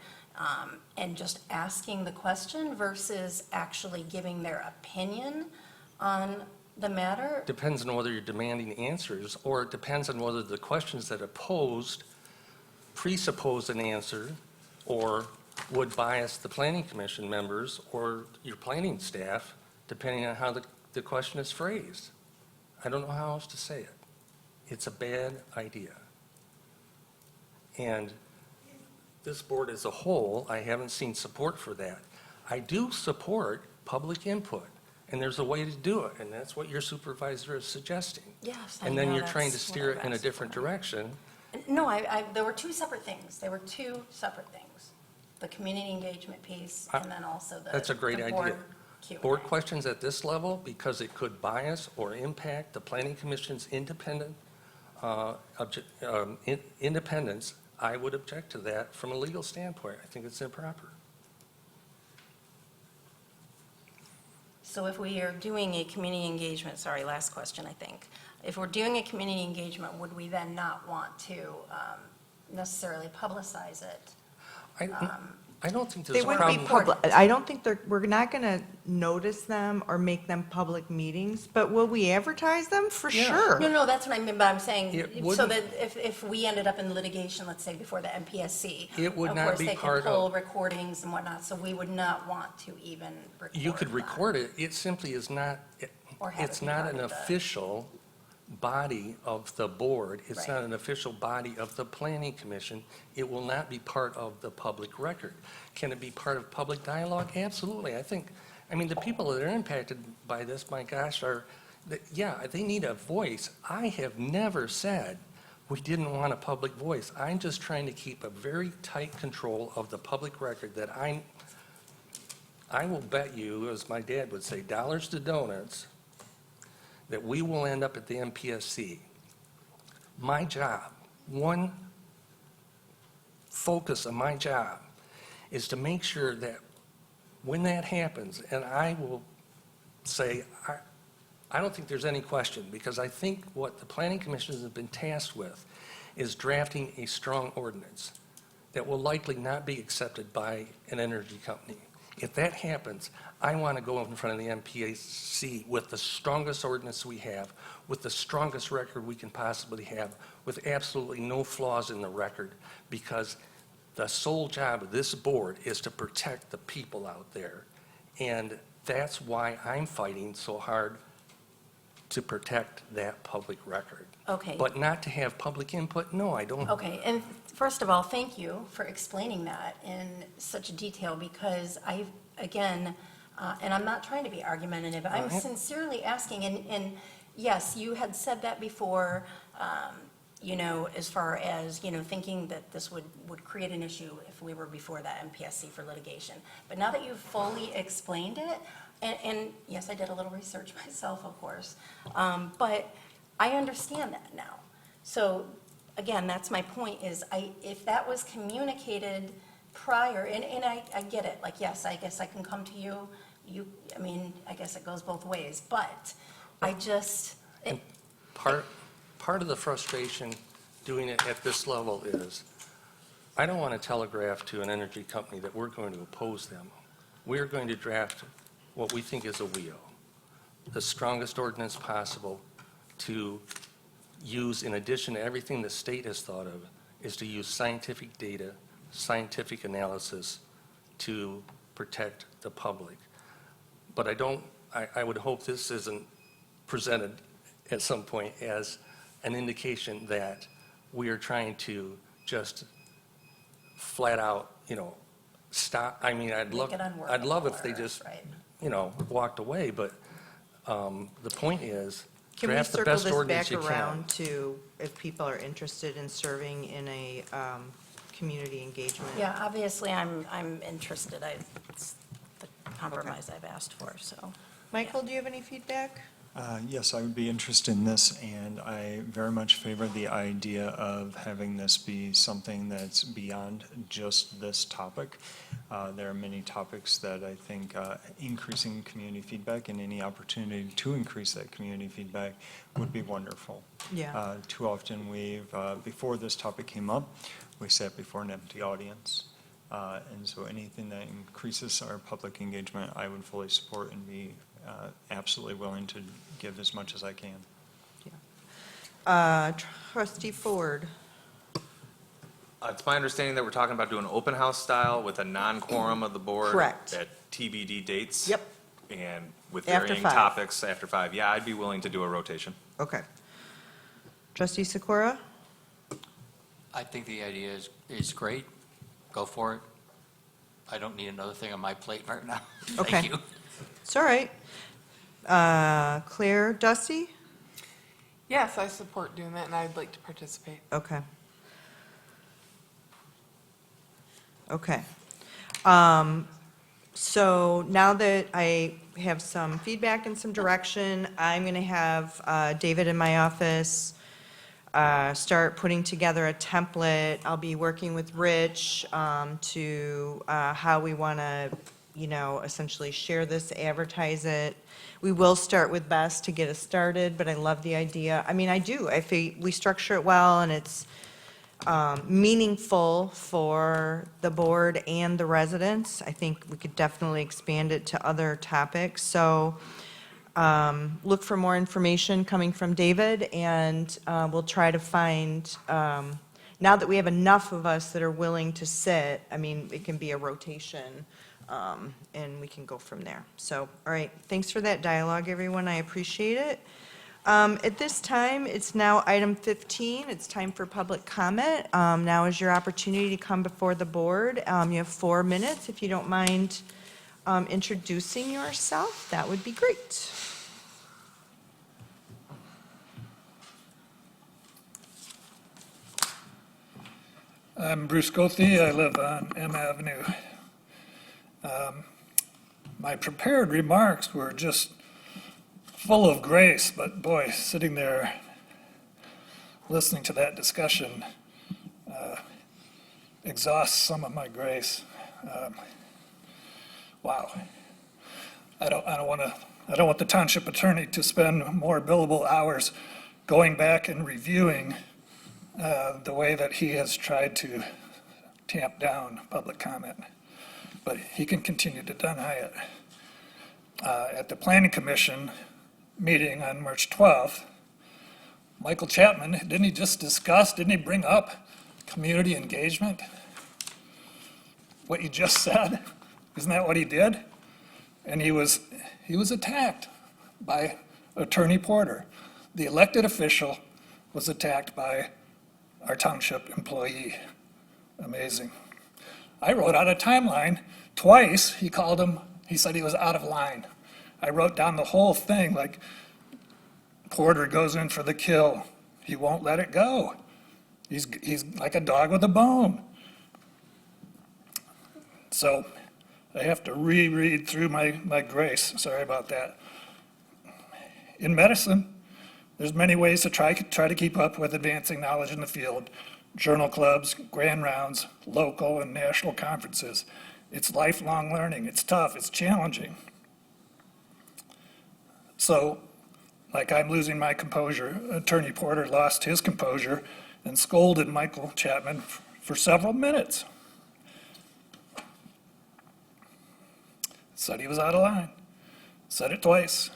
and just asking the question versus actually giving their opinion on the matter? depends on whether you're demanding answers, or it depends on whether the questions that are posed presuppose an answer or would bias the planning commission members or your planning staff, depending on how the question is phrased. I don't know how else to say it. It's a bad idea. And this board as a whole, I haven't seen support for that. I do support public input, and there's a way to do it, and that's what your supervisor is suggesting. Yes, I And then know you're trying to that's what steer it I've in a asked different for. direction. No, there were two separate things. There were two separate things. The community engagement piece and then also the That's a great the idea. board Q&A. Board questions at this level, because it could bias or impact the planning commission's independence, I would object to that from a legal standpoint. I think it's improper. So if we are doing a community engagement, sorry, last question, I think. If we're doing a community engagement, would we then not want to necessarily publicize it? I don't think They there's a wouldn't be problem. public, I don't think we're not going to notice them or make them public meetings, but will we advertise them? For Yeah. sure. No, that's what I mean, but I'm saying, It so wouldn't- that if we ended up in litigation, let's say before the MPSC. It would not be Of course, they part could pull of- recordings and whatnot, so we would not want to even record You could that. record it, it simply is not, Or have it it's be not part an of the- official body of the board, it's Right. not an official body of the planning commission, it will not be part of the public record. Can it be part of public dialogue? Absolutely, I mean, the people that are impacted by this, my gosh, yeah, they need a voice. I have never said we didn't want a public voice. I'm just trying to keep a very tight control of the public record that I will bet you, as my dad would say, dollars to donuts, that we will end up at the MPSC. My job, one focus of my job, is to make sure that when that happens, and I will say, I don't think there's any question, because I think what the planning commission has been tasked with is drafting a strong ordinance that will likely not be accepted by an energy company. If that happens, I want to go in front of the MPSC with the strongest ordinance we have, with the strongest record we can possibly have, with absolutely no flaws in the record, because the sole job of this board is to protect the people out there. And that's why I'm fighting so hard to protect that public record. Okay. But not to have public input, no, I don't. Okay, and first of all, thank you for explaining that in such detail, because again, and I'm not trying to be argumentative, I'm sincerely asking, and yes, you had said that before, as far as, thinking that this would create an issue if we were before that MPSC for litigation. But now that you've fully explained it, and yes, I did a little research myself, of course, but I understand that now. So, again, that's my point, is if that was communicated prior, and I get it, like, yes, I guess I can come to you, I guess it goes both ways, but I just, Part of the frustration doing it at this level is, I don't want to telegraph to an energy company that we're going to oppose them. We're going to draft what we think is a WEO, the strongest ordinance possible to use, in addition to everything the state has thought of, is to use scientific data, scientific analysis to protect the public. But I would hope this isn't presented at some point as an indication that we are trying to just flat out, stop. I mean, I'd love if they just, walked away, but the point is, Can we draft the circle best this ordinance back you can. around to if people are interested in serving in a community engagement? yeah, obviously, I'm interested, it's the compromise I've asked for, so. Michael, do you have any feedback? Yes, I would be interested in this, and I very much favor the idea of having this be something that's beyond just this topic. There are many topics that I think increasing community feedback and any opportunity to increase that community feedback would be wonderful. Yeah. Too often before this topic came up, we sat before an empty audience. And so anything that increases our public engagement, I would fully support and be absolutely willing to give as much as I can. Trustee Ford? It's my understanding that we're talking about doing open house style with a non-quorum of the board. Correct. At TBD dates. Yep. And with After varying 5. topics after 5. Yeah, I'd be willing to do a rotation. Okay. Trustee Sikora? I think the idea is great. Go for it. I don't need another thing on my plate right now. Okay. Thank you. It's all right. Claire, Dusty? Yes, I support doing that, and I'd like to participate. Okay. Okay. So now that I have some feedback and some direction, I'm going to have David in my office start putting together a template. I'll be working with Rich to how we want to, essentially share this, advertise it. We will start with Best to get us started, but I love the idea. I mean, I do. I think we structure it well and it's meaningful for the board and the residents. I think we could definitely expand it to other topics. So look for more information coming from David, and we'll try to find, now that we have enough of us that are willing to sit, I mean, it can be a rotation, and we can go from there. So, all right, thanks for that dialogue, everyone. I appreciate it. At this time, it's now item 15. It's time for public comment. Now is your opportunity to come before the board. You have 4 minutes. If you don't mind introducing yourself, that would be great. I'm Bruce Gothi. I live on M Avenue. My prepared remarks were just full of grace, but boy, sitting there listening to that discussion exhausts some of my grace. Wow. I don't want the township attorney to spend more billable hours going back and reviewing the way that he has tried to tamp down public comment. But he can continue to deny it. At the Planning Commission meeting on March 12th, Michael Chapman, didn't he bring up community engagement? What you just said? Isn't that what he did? And he was attacked by Attorney Porter. The elected official was attacked by our township employee. Amazing. I wrote out a timeline twice. He said he was out of line. I wrote down the whole thing, like Porter goes in for the kill. He won't let it go. He's like a dog with a bone. So I have to reread through my grace. Sorry about that. In medicine, there's many ways to try to keep up with advancing knowledge in the field. Journal clubs, grand rounds, local and national conferences. It's lifelong learning. It's tough. It's challenging. So, like I'm losing my composure, Attorney Porter lost his composure and scolded Michael Chapman for several minutes. Said he was out of line. Said it twice.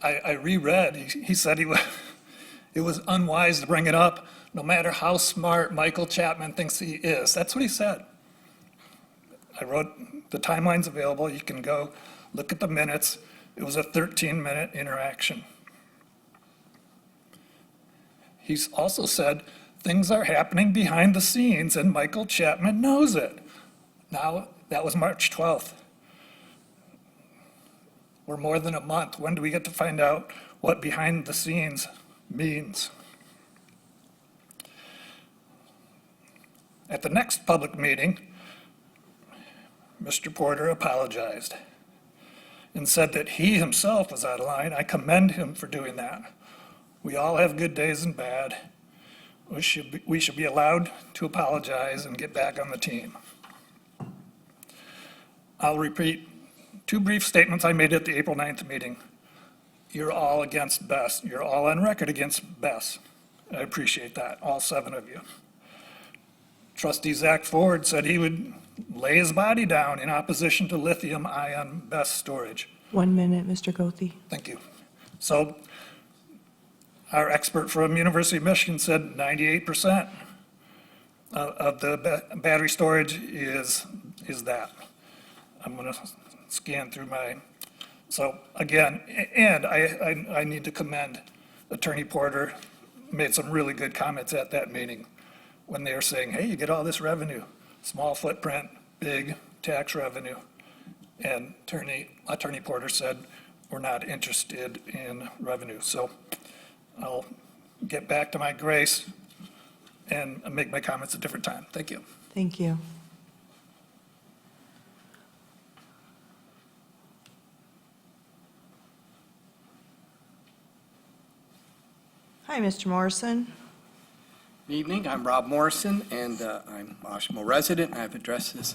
I reread, he said it was unwise to bring it up, no matter how smart Michael Chapman thinks he is. That's what he said. I wrote the timeline's available. You can go look at the minutes. It was a 13-minute interaction. He's also said things are happening behind the scenes and Michael Chapman knows it. Now, that was March 12th. We're more than a month. When do we get to find out what behind the scenes means? At the next public meeting, Mr. Porter apologized. and said that he himself was out of line. I commend him for doing that. We all have good days and bad. We should be allowed to apologize and get back on the team. I'll repeat 2 brief statements I made at the April 9th meeting. You're all against Bess. You're all on record against Bess. I appreciate that, all 7 of you. Trustee Zach Ford said he would lay his body down in opposition to lithium-ion BESS storage. 1 minute, Mr. Gothi. Thank you. So our expert from University of Michigan said 98% of the battery storage is that. I'm going to scan through so again, and I need to commend Attorney Porter, made some really good comments at that meeting when they were saying, hey, you get all this revenue, small footprint, big tax revenue. And Attorney Porter said, we're not interested in revenue. So I'll get back to my grace and make my comments a different time. Thank you. Thank you. Hi, Mr. Morrison. Good evening, I'm Rob Morrison, and I'm a Washimo resident. I've addressed this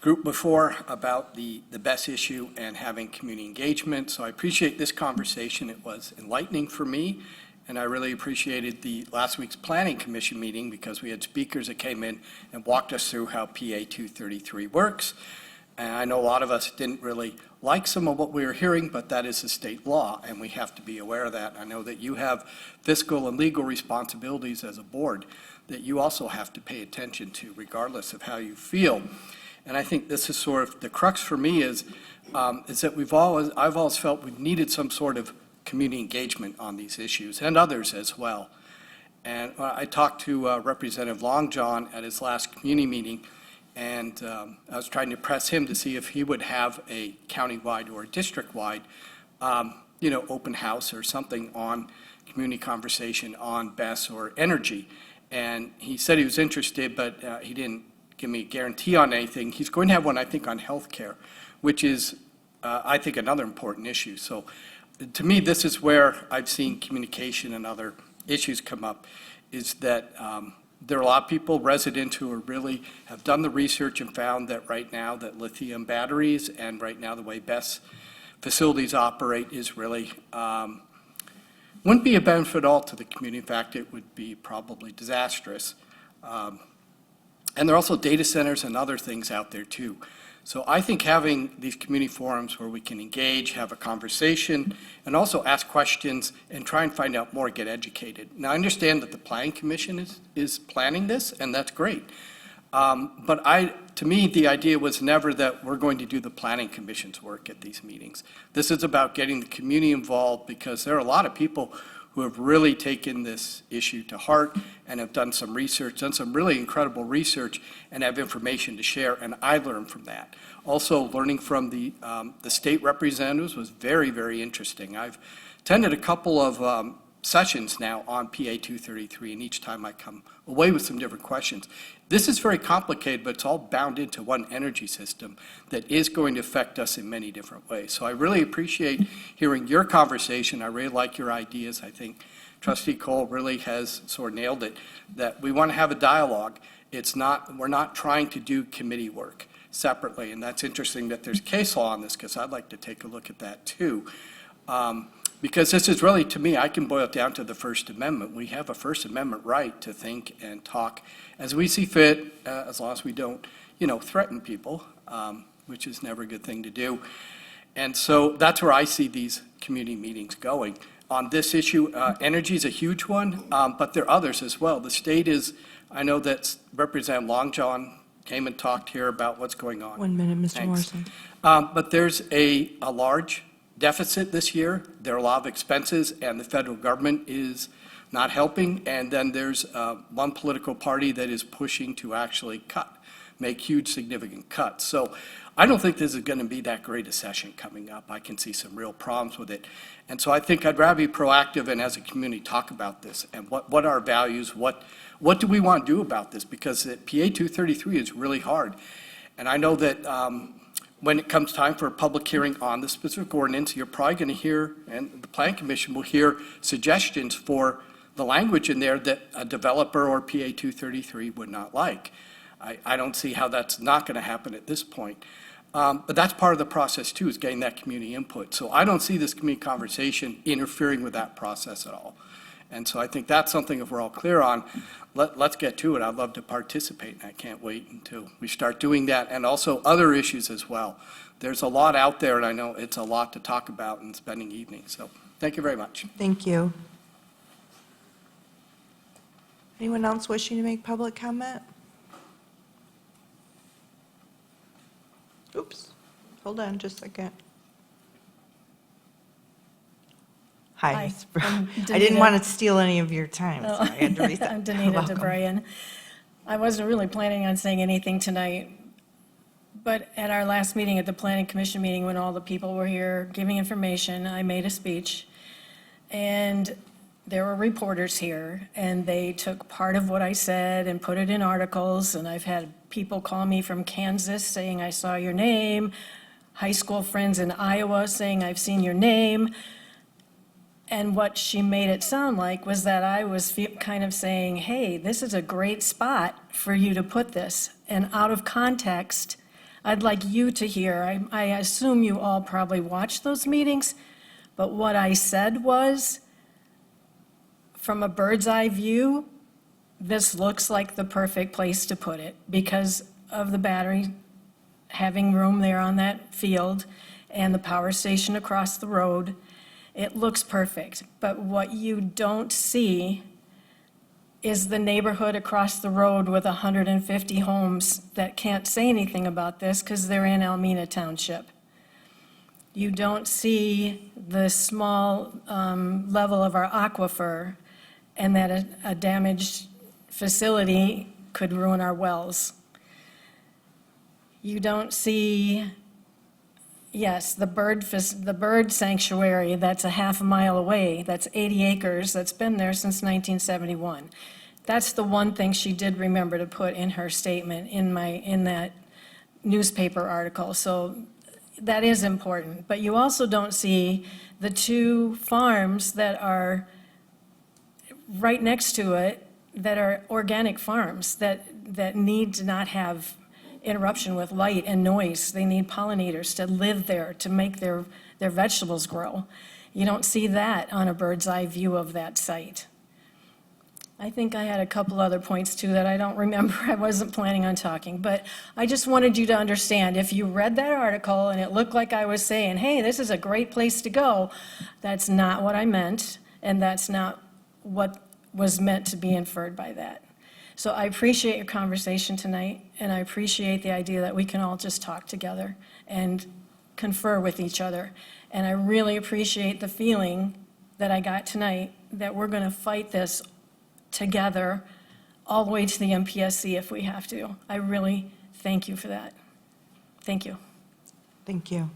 group before about the BESS issue and having community engagement, so I appreciate this conversation. It was enlightening for me, and I really appreciated the last week's Planning Commission meeting because we had speakers that came in and walked us through how PA 233 works. And I know a lot of us didn't really like some of what we were hearing, but that is a state law, and we have to be aware of that. I know that you have fiscal and legal responsibilities as a board that you also have to pay attention to, regardless of how you feel. And I think this is sort of the crux for me is that I've always felt we've needed some sort of community engagement on these issues, and others as well. And I talked to Representative Long John at his last community meeting, and I was trying to press him to see if he would have a countywide or district-wide, open house or something on community conversation on BESS or energy. And he said he was interested, but he didn't give me a guarantee on anything. He's going to have one, I think, on healthcare, which is, I think, another important issue. So to me, this is where I've seen communication and other issues come up, is that there are a lot of people, residents, who are really have done the research and found that right now that lithium batteries and right now the way BESS facilities operate is really, wouldn't be a benefit at all to the community. In fact, it would be probably disastrous. And there are also data centers and other things out there too. So I think having these community forums where we can engage, have a conversation, and also ask questions and try and find out more, get educated. Now, I understand that the Planning Commission is planning this, and that's great. But to me, the idea was never that we're going to do the Planning Commission's work at these meetings. This is about getting the community involved, because there are a lot of people who have really taken this issue to heart and have done some research, done some really incredible research, and have information to share, and I learned from that. Also, learning from the state representatives was very, very interesting. I've attended a couple of sessions now on PA 233, and each time I come away with some different questions. This is very complicated, but it's all bound into one energy system that is going to affect us in many different ways. So I really appreciate hearing your conversation. I really like your ideas. I think Trustee Cole really has sort of nailed it, that we want to have a dialogue. We're not trying to do committee work separately, and that's interesting that there's case law on this, because I'd like to take a look at that too. Because this is really, to me, I can boil it down to the First Amendment. We have a First Amendment right to think and talk as we see fit, as long as we don't, threaten people, which is never a good thing to do. And so that's where I see these community meetings going. On this issue, energy is a huge one, but there are others as well. The state is, I know that Representative Long John came and talked here about what's going on. 1 minute, Mr. Thanks. Morrison. But there's a large deficit this year. There are a lot of expenses, and the federal government is not helping. And then there's one political party that is pushing to actually make huge, significant cuts. So I don't think this is going to be that great a session coming up. I can see some real problems with it. And so I think I'd rather be proactive and as a community talk about this and what are our values, what do we want to do about this? Because PA 233 is really hard. And I know that when it comes time for a public hearing on the specific ordinance, you're probably going to hear, and the Plan Commission will hear suggestions for the language in there that a developer or PA 233 would not like. I don't see how that's not going to happen at this point. But that's part of the process too, is getting that community input. So I don't see this community conversation interfering with that process at all. And so I think that's something, if we're all clear on, let's get to it. I'd love to participate, and I can't wait until we start doing that, and also other issues as well. There's a lot out there, and I know it's a lot to talk about in spending evenings. So thank you very much. Thank you. Anyone else wishing to make public comment? Oops, hold on just a second. Hi. I'm I didn't Danita. want to steal any of your time, so I had to reset. I'm Danita Welcome. DeBrian. I wasn't really planning on saying anything tonight, but at our last meeting, at the Planning Commission meeting, when all the people were here giving information, I made a speech. And there were reporters here, and they took part of what I said and put it in articles, and I've had people call me from Kansas saying, I saw your name, high school friends in Iowa saying, I've seen your name. And what she made it sound like was that I was kind of saying, hey, this is a great spot for you to put this. And out of context, I'd like you to hear, I assume you all probably watched those meetings, but what I said was, from a bird's eye view, this looks like the perfect place to put it because of the battery having room there on that field and the power station across the road. It looks perfect, but what you don't see is the neighborhood across the road with 150 homes that can't say anything about this because they're in Almena Township. You don't see the small level of our aquifer and that a damaged facility could ruin our wells. You don't see, yes, the bird sanctuary that's a half a mile away, that's 80 acres, that's been there since 1971. That's the one thing she did remember to put in her statement in that newspaper article. So that is important. But you also don't see the two farms that are right next to it that are organic farms that need to not have interruption with light and noise. They need pollinators to live there, to make their vegetables grow. You don't see that on a bird's eye view of that site. I think I had a couple other points too that I don't remember. I wasn't planning on talking, but I just wanted you to understand, if you read that article and it looked like I was saying, hey, this is a great place to go, that's not what I meant, and that's not what was meant to be inferred by that. So I appreciate your conversation tonight, and I appreciate the idea that we can all just talk together and confer with each other. And I really appreciate the feeling that I got tonight that we're going to fight this together all the way to the MPSC if we have to. I really thank you for that. Thank you. Thank you.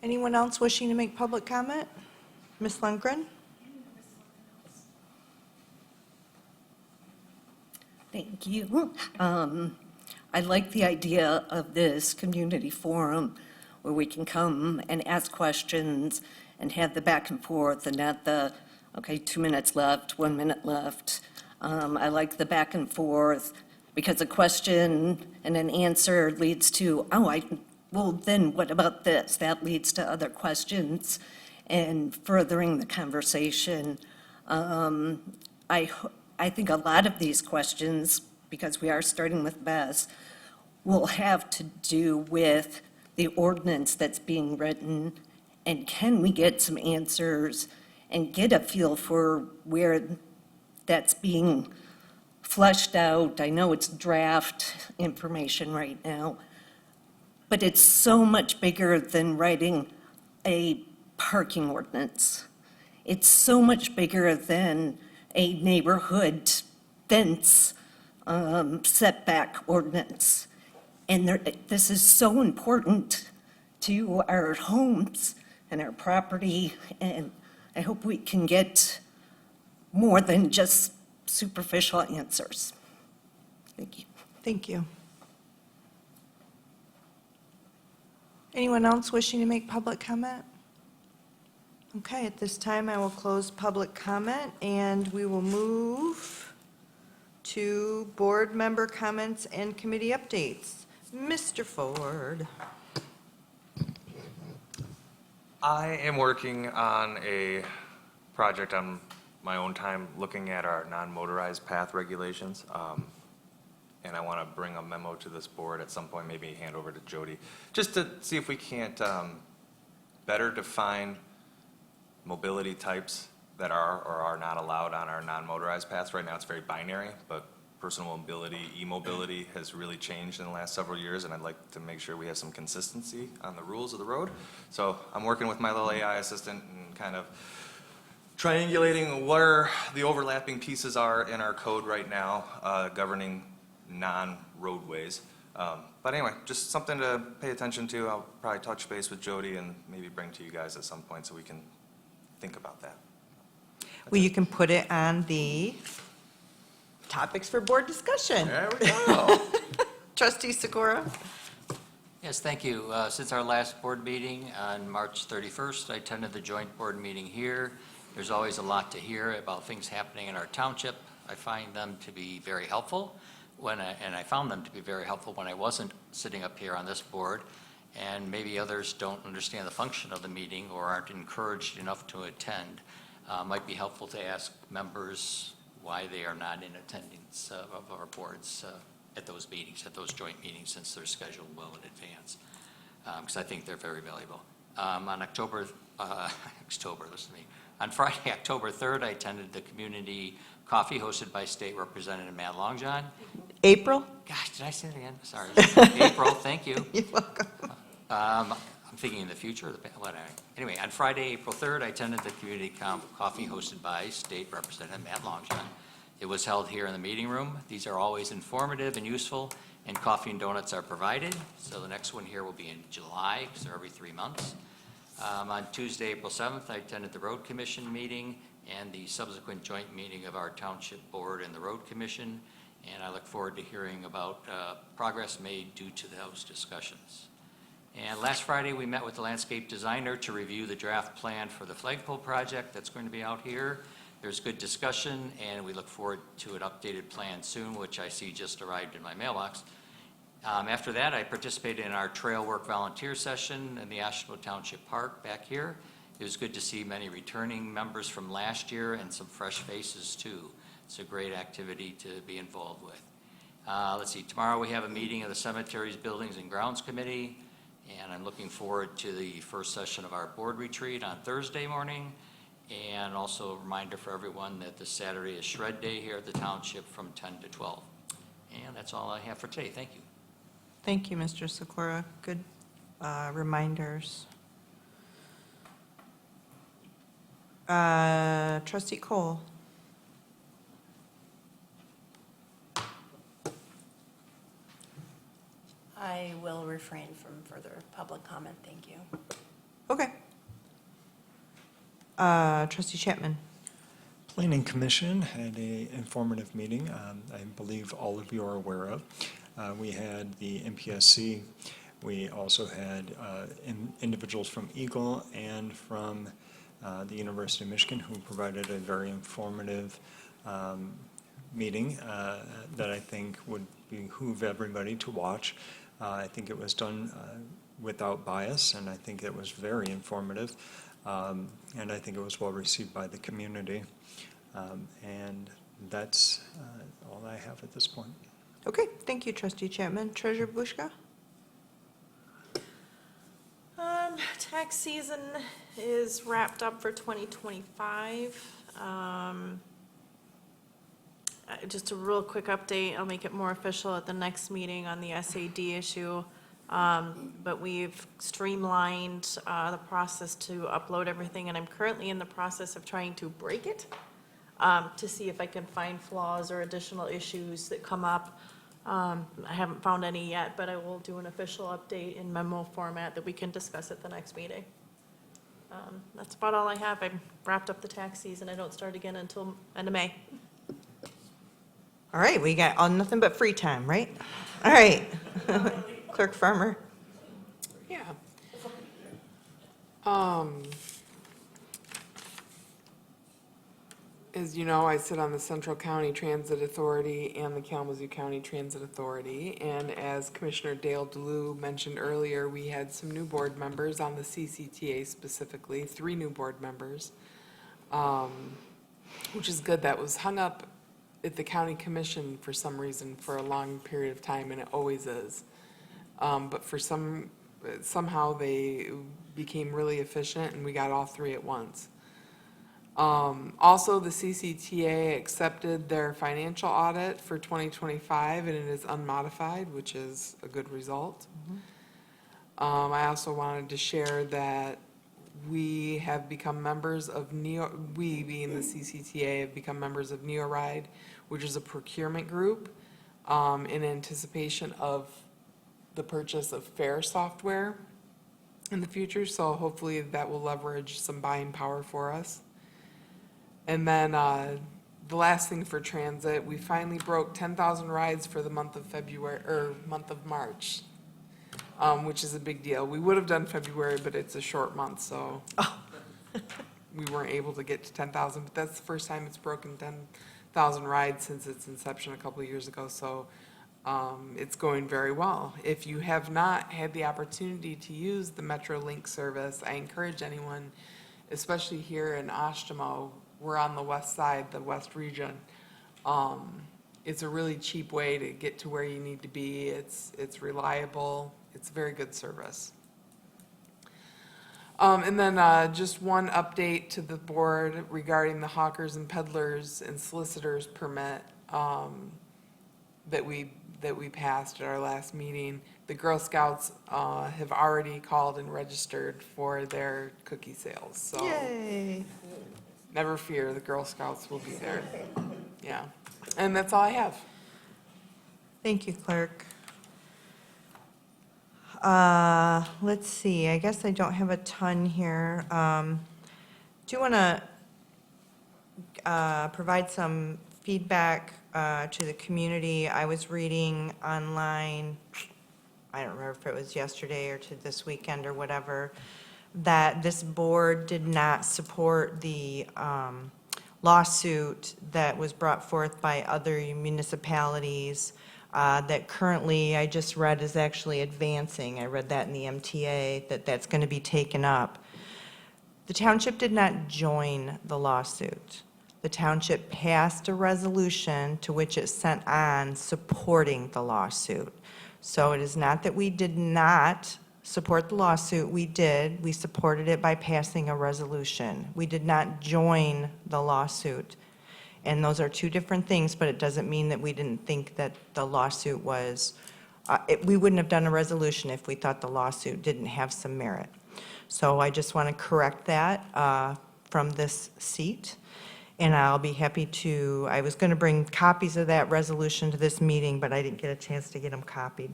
Anyone else wishing to make public comment? Ms. Lundgren? Thank you. I like the idea of this community forum where we can come and ask questions and have the back and forth and not the, okay, 2 minutes left, 1 minute left. I like the back and forth because a question and an answer leads to, well, then what about this? That leads to other questions and furthering the conversation. I think a lot of these questions, because we are starting with Bess, will have to do with the ordinance that's being written, and can we get some answers and get a feel for where that's being fleshed out. I know it's draft information right now, but it's so much bigger than writing a parking ordinance. It's so much bigger than a neighborhood fence setback ordinance. And this is so important to our homes and our property, and I hope we can get more than just superficial answers. Thank you. Thank you. Anyone else wishing to make public comment? Okay, at this time, I will close public comment, and we will move to board member comments and committee updates. Mr. Ford. I am working on a project on my own time, looking at our non-motorized path regulations. And I want to bring a memo to this board at some point, maybe hand over to Jody, just to see if we can't better define mobility types that are or are not allowed on our non-motorized paths. Right now, it's very binary, but personal mobility, e-mobility has really changed in the last several years, and I'd like to make sure we have some consistency on the rules of the road. So I'm working with my little AI assistant and kind of triangulating where the overlapping pieces are in our code right now governing non-roadways. But anyway, just something to pay attention to. I'll probably touch base with Jody and maybe bring to you guys at some point so we can think about that. Well, you can put it on the topics for board discussion. There we go. Trustee Sikora? Yes, thank you. Since our last board meeting on March 31st, I attended the joint board meeting here. There's always a lot to hear about things happening in our township. I find them to be very helpful and I found them to be very helpful when I wasn't sitting up here on this board. And maybe others don't understand the function of the meeting or aren't encouraged enough to attend. Might be helpful to ask members why they are not in attendance of our boards at those meetings, at those joint meetings, since they're scheduled well in advance, because I think they're very valuable. On on Friday, October 3rd, I attended the community coffee hosted by State Representative Matt Longjohn. April? Gosh, did I say it again? Sorry. April, thank you. You're welcome. I'm thinking in the future. Anyway, on Friday, April 3rd, I attended the community coffee hosted by State Representative Matt Longjohn. It was held here in the meeting room. These are always informative and useful, and coffee and donuts are provided. So the next one here will be in July, because they're every 3 months. On Tuesday, April 7th, I attended the Road Commission meeting and the subsequent joint meeting of our Township Board and the Road Commission, and I look forward to hearing about progress made due to those discussions. And last Friday, we met with the landscape designer to review the draft plan for the flagpole project that's going to be out here. There's good discussion, and we look forward to an updated plan soon, which I see just arrived in my mailbox. After that, I participated in our trail work volunteer session in the Asheville Township Park back here. It was good to see many returning members from last year and some fresh faces too. It's a great activity to be involved with. Let's see, tomorrow we have a meeting of the Cemeteries, Buildings, and Grounds Committee, and I'm looking forward to the first session of our board retreat on Thursday morning. And also a reminder for everyone that this Saturday is Shred Day here at the Township from 10 to 12. And that's all I have for today. Thank you. Thank you, Mr. Sikora. Good reminders. Trustee Cole? I will refrain from further public comment, thank you. Okay. Trustee Chapman? Planning Commission had a informative meeting, I believe all of you are aware of. We had the MPSC. We also had individuals from Eagle and from the University of Michigan who provided a very informative meeting that I think would behoove everybody to watch. I think it was done without bias, and I think it was very informative. And I think it was well received by the community. And that's all I have at this point. Okay, thank you, Trustee Chapman. Treasurer Bushka? Tax season is wrapped up for 2025. Just a real quick update, I'll make it more official at the next meeting on the SAD issue. But we've streamlined the process to upload everything, and I'm currently in the process of trying to break it to see if I can find flaws or additional issues that come up. I haven't found any yet, but I will do an official update in memo format that we can discuss at the next meeting. That's about all I have. I've wrapped up the tax season. I don't start again until end of May. All right, we got nothing but free time, right? All right. Clerk Farmer. Yeah. As you know, I sit on the Central County Transit Authority and the Kalamazoo County Transit Authority. And as Commissioner Dale DeLue mentioned earlier, we had some new board members on the CCTA specifically, 3 new board members, which is good. That was hung up at the county commission for some reason for a long period of time, and it always is. But for somehow they became really efficient, and we got all 3 at once. Also, the CCTA accepted their financial audit for 2025, and it is unmodified, which is a good result. I also wanted to share that we have become members of we being the CCTA have become members of NeoRide, which is a procurement group in anticipation of the purchase of FAIR software in the future. So hopefully that will leverage some buying power for us. And then the last thing for transit, we finally broke 10,000 rides for the month of February, or month of March, which is a big deal. We would have done February, but it's a short month, so we weren't able to get to 10,000. But that's the first time it's broken 10,000 rides since its inception a couple of years ago, so it's going very well. If you have not had the opportunity to use the MetroLink service, I encourage anyone, especially here in Oshtemo. We're on the west side, the west region. It's a really cheap way to get to where you need to be. It's reliable. It's a very good service. And then just one update to the board regarding the hawkers and peddlers and solicitors permit that we passed at our last meeting. The Girl Scouts have already called and registered for their cookie sales. So Yay. Never fear, the Girl Scouts will be there. Yeah, and that's all I have. Thank you, Clerk. Let's see, I guess I don't have a ton here. Do you want to provide some feedback to the community? I was reading online, I don't remember if it was yesterday or to this weekend or whatever, that this board did not support the lawsuit that was brought forth by other municipalities that currently, I just read, is actually advancing. I read that in the MTA, that that's going to be taken up. The township did not join the lawsuit. The township passed a resolution to which it sent on supporting the lawsuit. So it is not that we did not support the lawsuit. We did. We supported it by passing a resolution. We did not join the lawsuit. And those are 2 different things, but it doesn't mean that we didn't think that the lawsuit was, we wouldn't have done a resolution if we thought the lawsuit didn't have some merit. So I just want to correct that from this seat. And I'll be happy to, I was going to bring copies of that resolution to this meeting, but I didn't get a chance to get them copied.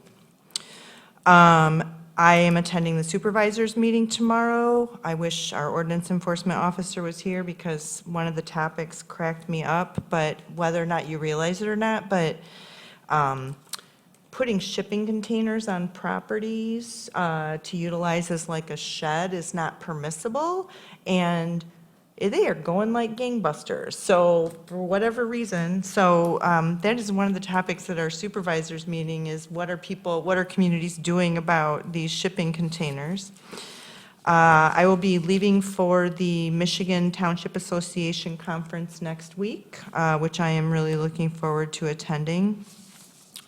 I am attending the supervisors meeting tomorrow. I wish our ordinance enforcement officer was here because one of the topics cracked me up, but whether or not you realize it or not, but putting shipping containers on properties to utilize as like a shed is not permissible, and they are going like gangbusters. So for whatever reason, so that is one of the topics at our supervisors meeting is what are communities doing about these shipping containers? I will be leaving for the Michigan Township Association Conference next week, which I am really looking forward to attending.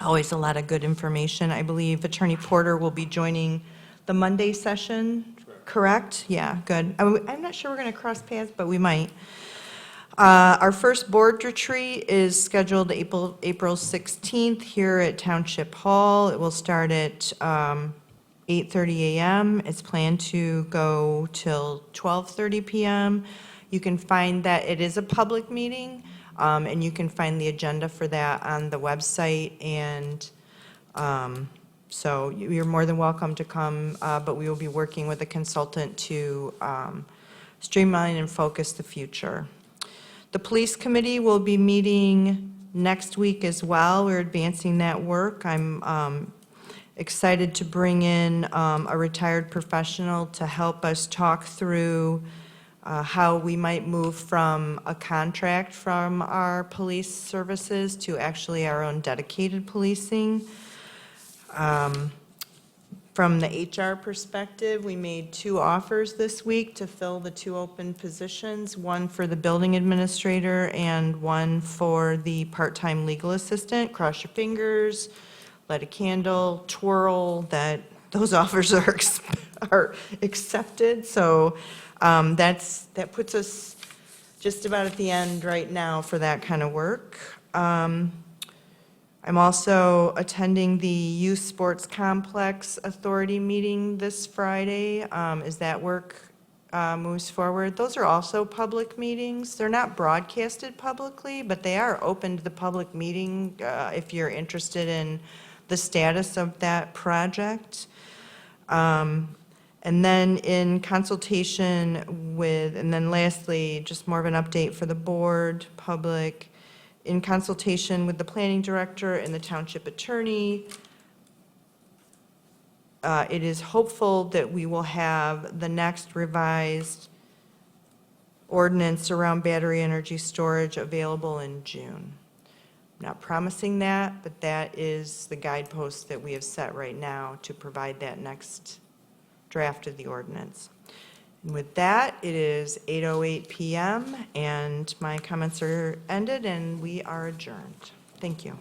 Always a lot of good information. I believe Attorney Porter will be joining the Monday session. Correct? Yeah, good. I'm not sure we're going to cross paths, but we might. Our first board retreat is scheduled April 16th here at Township Hall. It will start at 8:30 a.m. It's planned to go till 12:30 p.m. You can find that it is a public meeting, and you can find the agenda for that on the website, and so you're more than welcome to come, but we will be working with a consultant to streamline and focus the future. The police committee will be meeting next week as well. We're advancing that work. I'm excited to bring in a retired professional to help us talk through how we might move from a contract from our police services to actually our own dedicated policing. From the HR perspective, we made 2 offers this week to fill the 2 open positions, one for the building administrator and one for the part-time legal assistant. Cross your fingers, light a candle, twirl, that those offers are accepted. So that puts us just about at the end right now for that kind of work. I'm also attending the Youth Sports Complex Authority meeting this Friday, as that work moves forward. Those are also public meetings. They're not broadcasted publicly, but they are open to the public meeting if you're interested in the status of that project. And then in consultation with, and then lastly, just more of an update for the board, public, in consultation with the planning director and the township attorney, it is hopeful that we will have the next revised ordinance around battery energy storage available in June. I'm not promising that, but that is the guidepost that we have set right now to provide that next draft of the ordinance. And with that, it is 8:08 PM, and my comments are ended, and we are adjourned. Thank you.